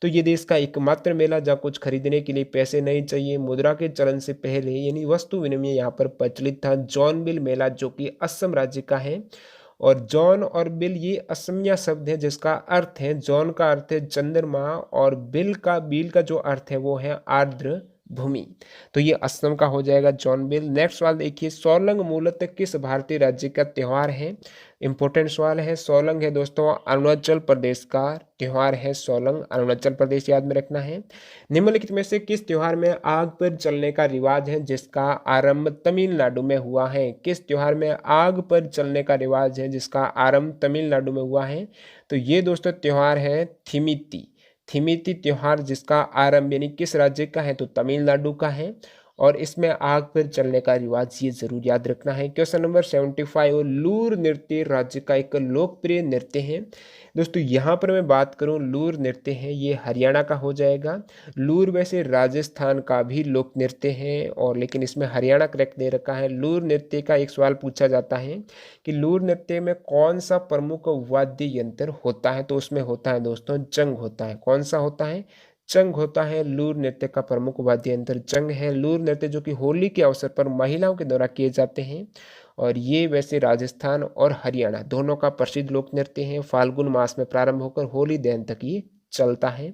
तो ये देश का एकमात्र मेला जहाँ कुछ खरीदने के लिए पैसे नहीं चाहिए, मुद्रा के चलन से पहले यानी वस्तु विनिमय यहाँ पर प्रचलित था। जॉनबिल मेला जो कि असम राज्य का है, और जॉन और बिल ये असमिया शब्द है जिसका अर्थ है, जॉन का अर्थ है चंद्रमा और बिल का जो अर्थ है वो है आर्द्र भूमि। तो ये असम का हो जाएगा जॉन बिल। नेक्स्ट सवाल देखिए, सोलंग मूलतः किस भारतीय राज्य का त्योहार है? इंपॉर्टेंट सवाल है। सोलंग है दोस्तों अरुणाचल प्रदेश का त्योहार है। सोलंग अरुणाचल प्रदेश याद में रखना है। निम्नलिखित में से किस त्योहार में आग पर चलने का रिवाज है जिसका आरंभ तमिलनाडु में हुआ है? किस त्योहार में आग पर चलने का रिवाज है जिसका आरंभ तमिलनाडु में हुआ है? तो ये दोस्तों त्योहार है थिमिती। थिमिती त्योहार जिसका आरंभ यानी किस राज्य का है? तो तमिलनाडु का है। और इसमें आग पर चलने का रिवाज ये जरूर याद रखना है। क्वेश्चन नंबर 75, लूर नृत्य राज्य का एक लोकप्रिय नृत्य है। दोस्तों यहाँ पर मैं बात करूँ लूर नृत्य है ये हरियाणा का हो जाएगा। लूर वैसे राजस्थान का भी लोक नृत्य है, और लेकिन इसमें हरियाणा करेक्ट दे रखा है। लूर नृत्य का एक सवाल पूछा जाता है कि लूर नृत्य में कौन सा प्रमुख वाद्य यंत्र होता है? तो उसमें होता है दोस्तों चंग होता है। कौन सा होता है? चंग होता है। लूर नृत्य का प्रमुख वाद्य यंत्र चंग है। लूर नृत्य जो कि होली के अवसर पर महिलाओं के द्वारा किए जाते हैं, और ये वैसे राजस्थान और हरियाणा दोनों का प्रसिद्ध लोक नृत्य है। फाल्गुन मास में प्रारंभ होकर होली दहन तक ये चलता है।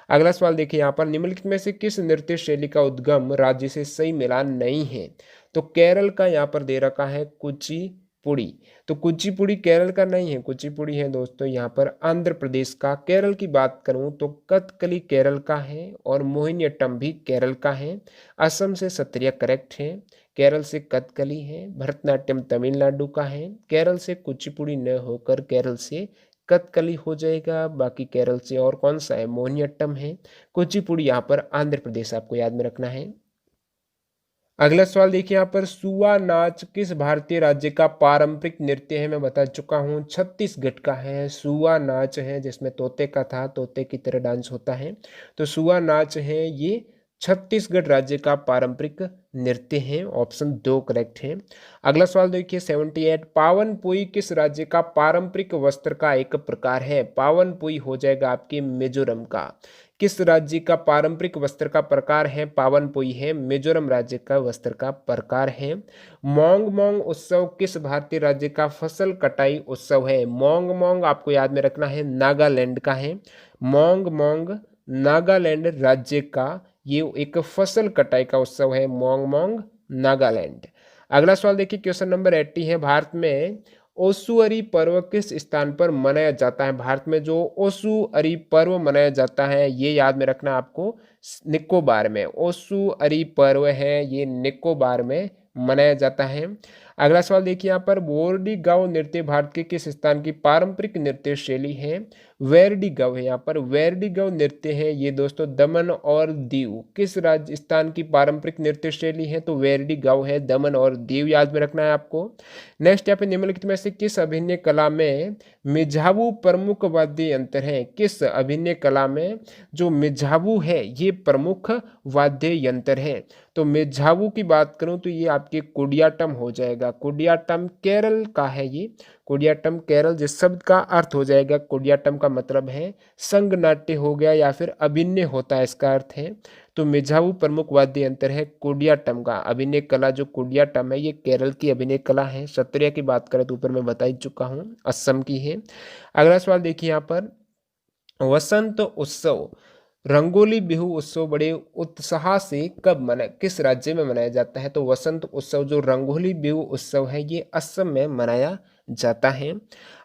अगला सवाल देखिए यहाँ पर, निम्नलिखित में से किस नृत्य शैली का उद्गम राज्य से सही मिलान नहीं है? तो केरल का यहाँ पर दे रखा है कुचिपुड़ी। तो कुचिपुड़ी केरल का नहीं है, कुचिपुड़ी है दोस्तों यहाँ पर आंध्र प्रदेश का। केरल की बात करूँ तो कथकली केरल का है, और मोहिनीअट्टम भी केरल का है। असम से सत्रिया करेक्ट है। केरल से कथकली है। भरतनाट्यम तमिलनाडु का है। केरल से कुचिपुड़ी न होकर केरल से कथकली हो जाएगा। बाकी केरल से और कौन सा है? मोहिनीअट्टम है। कुचिपुड़ी यहाँ पर आंध्र प्रदेश आपको याद में रखना है। अगला सवाल देखिए यहाँ पर, सुआ नाच किस भारतीय राज्य का पारंपरिक नृत्य है? मैं बता चुका हूँ छत्तीसगढ़ का है। सुआ नाच है जिसमें तोते का था, तोते की तरह डांस होता है। तो सुआ नाच है ये छत्तीसगढ़ राज्य का पारंपरिक नृत्य है। ऑप्शन 2 करेक्ट है। अगला सवाल देखिए 78, पावन पुई किस राज्य का पारंपरिक वस्त्र का एक प्रकार है? पावन पुई हो जाएगा आपके मिजोरम का। किस राज्य का पारंपरिक वस्त्र का प्रकार है? पावन पुई है मिजोरम राज्य का वस्त्र का प्रकार है। मोंग मोंग उत्सव किस भारतीय राज्य का फसल कटाई उत्सव है? मोंग मोंग आपको याद में रखना है नागालैंड का है। मोंग मोंग नागालैंड राज्य का ये एक फसल कटाई का उत्सव है। मोंग मोंग नागालैंड। अगला सवाल देखिए क्वेश्चन नंबर 80 है, भारत में ओसुअरी पर्व किस स्थान पर मनाया जाता है? भारत में जो ओसुअरी पर्व मनाया जाता है ये याद में रखना आपको, निकोबार में। ओसुअरी पर्व है ये निकोबार में मनाया जाता है। अगला सवाल देखिए यहाँ पर, बोर्डी गांव नृत्य भारत के किस स्थान की पारंपरिक नृत्य शैली है? वेरडी गांव है यहाँ पर। वेरडी गांव नृत्य है ये दोस्तों दमन और दीव किस राजस्थान की पारंपरिक नृत्य शैली है? तो वेरडी गांव है दमन और दीव याद में रखना है आपको। नेक्स्ट यहाँ पे, निम्नलिखित में से किस अभिनय कला में मिझावू प्रमुख वाद्य यंत्र है? किस अभिनय कला में जो मिझावू है ये प्रमुख वाद्य यंत्र है? तो मिझावू की बात करूं तो ये आपके कुडियाट्टम हो जाएगा। कुडियाट्टम केरल का है ये। कुडियाट्टम केरल जिस शब्द का अर्थ हो जाएगा कुडियाट्टम का मतलब है संग नाट्य हो गया या फिर अभिनय होता है, इसका अर्थ है। तो मिझावू प्रमुख वाद्य यंत्र है कुडियाट्टम का। अभिनय कला जो कुडियाट्टम है ये केरल की अभिनय कला है। सत्रिया की बात करें तो ऊपर मैं बता ही चुका हूँ असम की है। अगला सवाल देखिए यहाँ पर, वसंत उत्सव रंगोली बिहू उत्सव बड़े उत्साह से कब किस राज्य में मनाया जाता है? तो वसंत उत्सव जो रंगोली बिहू उत्सव है ये असम में मनाया जाता है।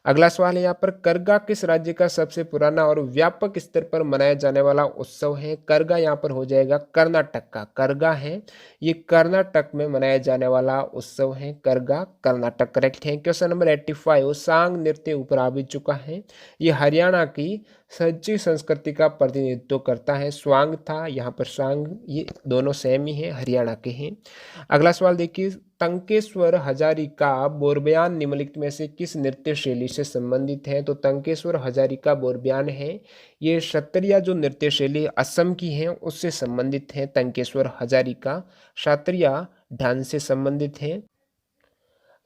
अगला सवाल है यहाँ पर, करगा किस राज्य का सबसे पुराना और व्यापक स्तर पर मनाया जाने वाला उत्सव है? करगा यहाँ पर हो जाएगा कर्नाटक का। करगा है ये कर्नाटक में मनाया जाने वाला उत्सव है। करगा कर्नाटक करेक्ट है। क्वेश्चन नंबर 85, सांग नृत्य ऊपर आ भी चुका है। ये हरियाणा की सच्ची संस्कृति का प्रतिनिधित्व करता है। स्वांग था, यहाँ पर सांग, ये दोनों सेम ही है, हरियाणा के हैं। अगला सवाल देखिए, तंकेश्वर हजारिका बोरबयान निम्नलिखित में से किस नृत्य शैली से संबंधित है? तो तंकेश्वर हजारिका बोरबयान है ये क्षत्रिय जो नृत्य शैली असम की है उससे संबंधित है। तंकेश्वर हजारिका क्षत्रिय डांस से संबंधित है।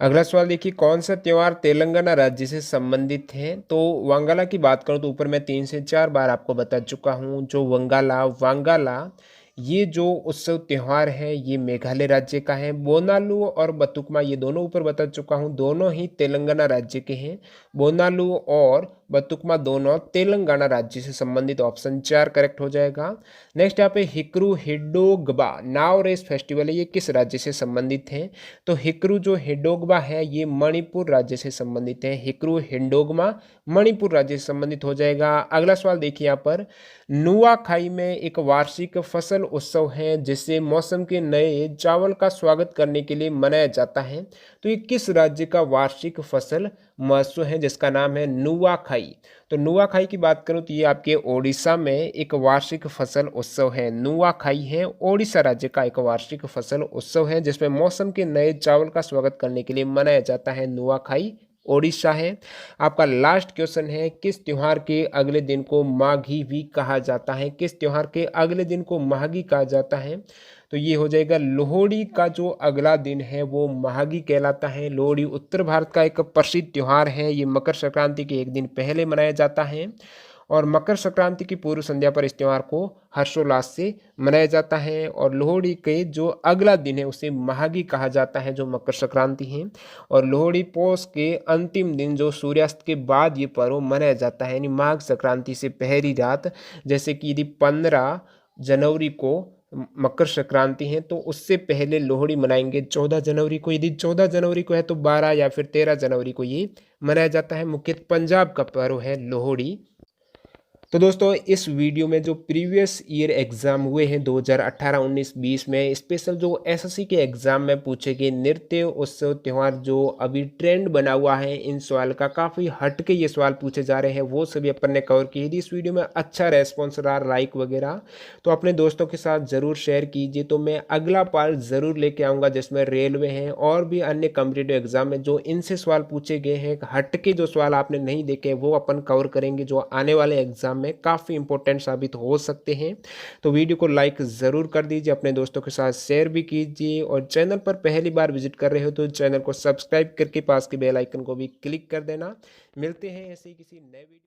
अगला सवाल देखिए, कौन सा त्योहार तेलंगाना राज्य से संबंधित है? तो वांगाला की बात करूं तो ऊपर मैं 3 से 4 बार आपको बता चुका हूं। जो वांगाला ये जो उत्सव त्यौहार है ये मेघालय राज्य का है। बोनालू और बतुकमा ये दोनों ऊपर बता चुका हूँ, दोनों ही तेलंगाना राज्य के हैं। बोनालू और बतुकमा दोनों तेलंगाना राज्य से संबंधित, ऑप्शन 4 करेक्ट हो जाएगा। नेक्स्ट यहाँ पे हिक्रू हिडोगबा नाव रेस फेस्टिवल है, ये किस राज्य से संबंधित है? तो हिक्रू जो हिडोगबा है ये मणिपुर राज्य से संबंधित है। हिक्रू हिडोगमा मणिपुर राज्य से संबंधित हो जाएगा। अगला सवाल देखिए यहाँ पर, नुआखाई में एक वार्षिक फसल उत्सव है जिसे मौसम के नए चावल का स्वागत करने के लिए मनाया जाता है। तो ये किस राज्य का वार्षिक फसल महोत्सव है जिसका नाम है नुआखाई? तो नुआखाई की बात करूं तो ये आपके ओडिशा में एक वार्षिक फसल उत्सव है। नुआखाई है ओडिशा राज्य का एक वार्षिक फसल उत्सव है जिसमें मौसम के नए चावल का स्वागत करने के लिए मनाया जाता है। नुआखाई ओडिशा है। आपका लास्ट क्वेश्चन है, किस त्योहार के अगले दिन को माघी भी कहा जाता है? किस त्योहार के अगले दिन को माघी कहा जाता है? तो ये हो जाएगा लोहड़ी का जो अगला दिन है वो माघी कहलाता है। लोहड़ी उत्तर भारत का एक प्रसिद्ध त्योहार है। ये मकर संक्रांति के एक दिन पहले मनाया जाता है और मकर संक्रांति की पूर्व संध्या पर इस त्यौहार को हर्षोल्लास से मनाया जाता है। और लोहड़ी के जो अगला दिन है उसे माघी कहा जाता है जो मकर संक्रांति है। और लोहड़ी पोष के अंतिम दिन जो सूर्यास्त के बाद ये पर्व मनाया जाता है, यानी माघ संक्रांति से पहली रात। जैसे कि यदि 15 जनवरी को मकर संक्रांति है तो उससे पहले लोहड़ी मनाएंगे 14 जनवरी को। यदि 14 जनवरी को है तो 12 या फिर 13 जनवरी को ये मनाया जाता है। मुख्यतः पंजाब का पर्व है लोहड़ी। तो दोस्तों इस वीडियो में जो प्रीवियस ईयर एग्जाम हुए हैं 2018, 19, 20 में स्पेशल जो एसएससी के एग्जाम में पूछे गए नृत्य उत्सव त्यौहार जो अभी ट्रेंड बना हुआ है, इन सवाल का काफ़ी हटके ये सवाल पूछे जा रहे हैं वो सभी अपन ने कवर किए। यदि इस वीडियो में अच्छा रेस्पॉन्स रहा, लाइक वगैरह, तो अपने दोस्तों के साथ ज़रूर शेयर कीजिए। तो मैं अगला पार्ट ज़रूर लेके आऊँगा जिसमें रेलवे हैं और भी अन्य कॉम्पिटिटिव एग्जाम में जो इनसे सवाल पूछे गए हैं, हटके जो सवाल आपने नहीं देखे वो अपन कवर करेंगे जो आने वाले एग्जाम में काफ़ी इंपॉर्टेंट साबित हो सकते हैं। तो वीडियो को लाइक ज़रूर कर दीजिए, अपने दोस्तों के साथ शेयर भी कीजिए और चैनल पर पहली बार विजिट कर रहे हो तो चैनल को सब्सक्राइब करके पास के बेल आइकन को भी क्लिक कर देना। मिलते हैं ऐसे ही किसी नए वीडियो।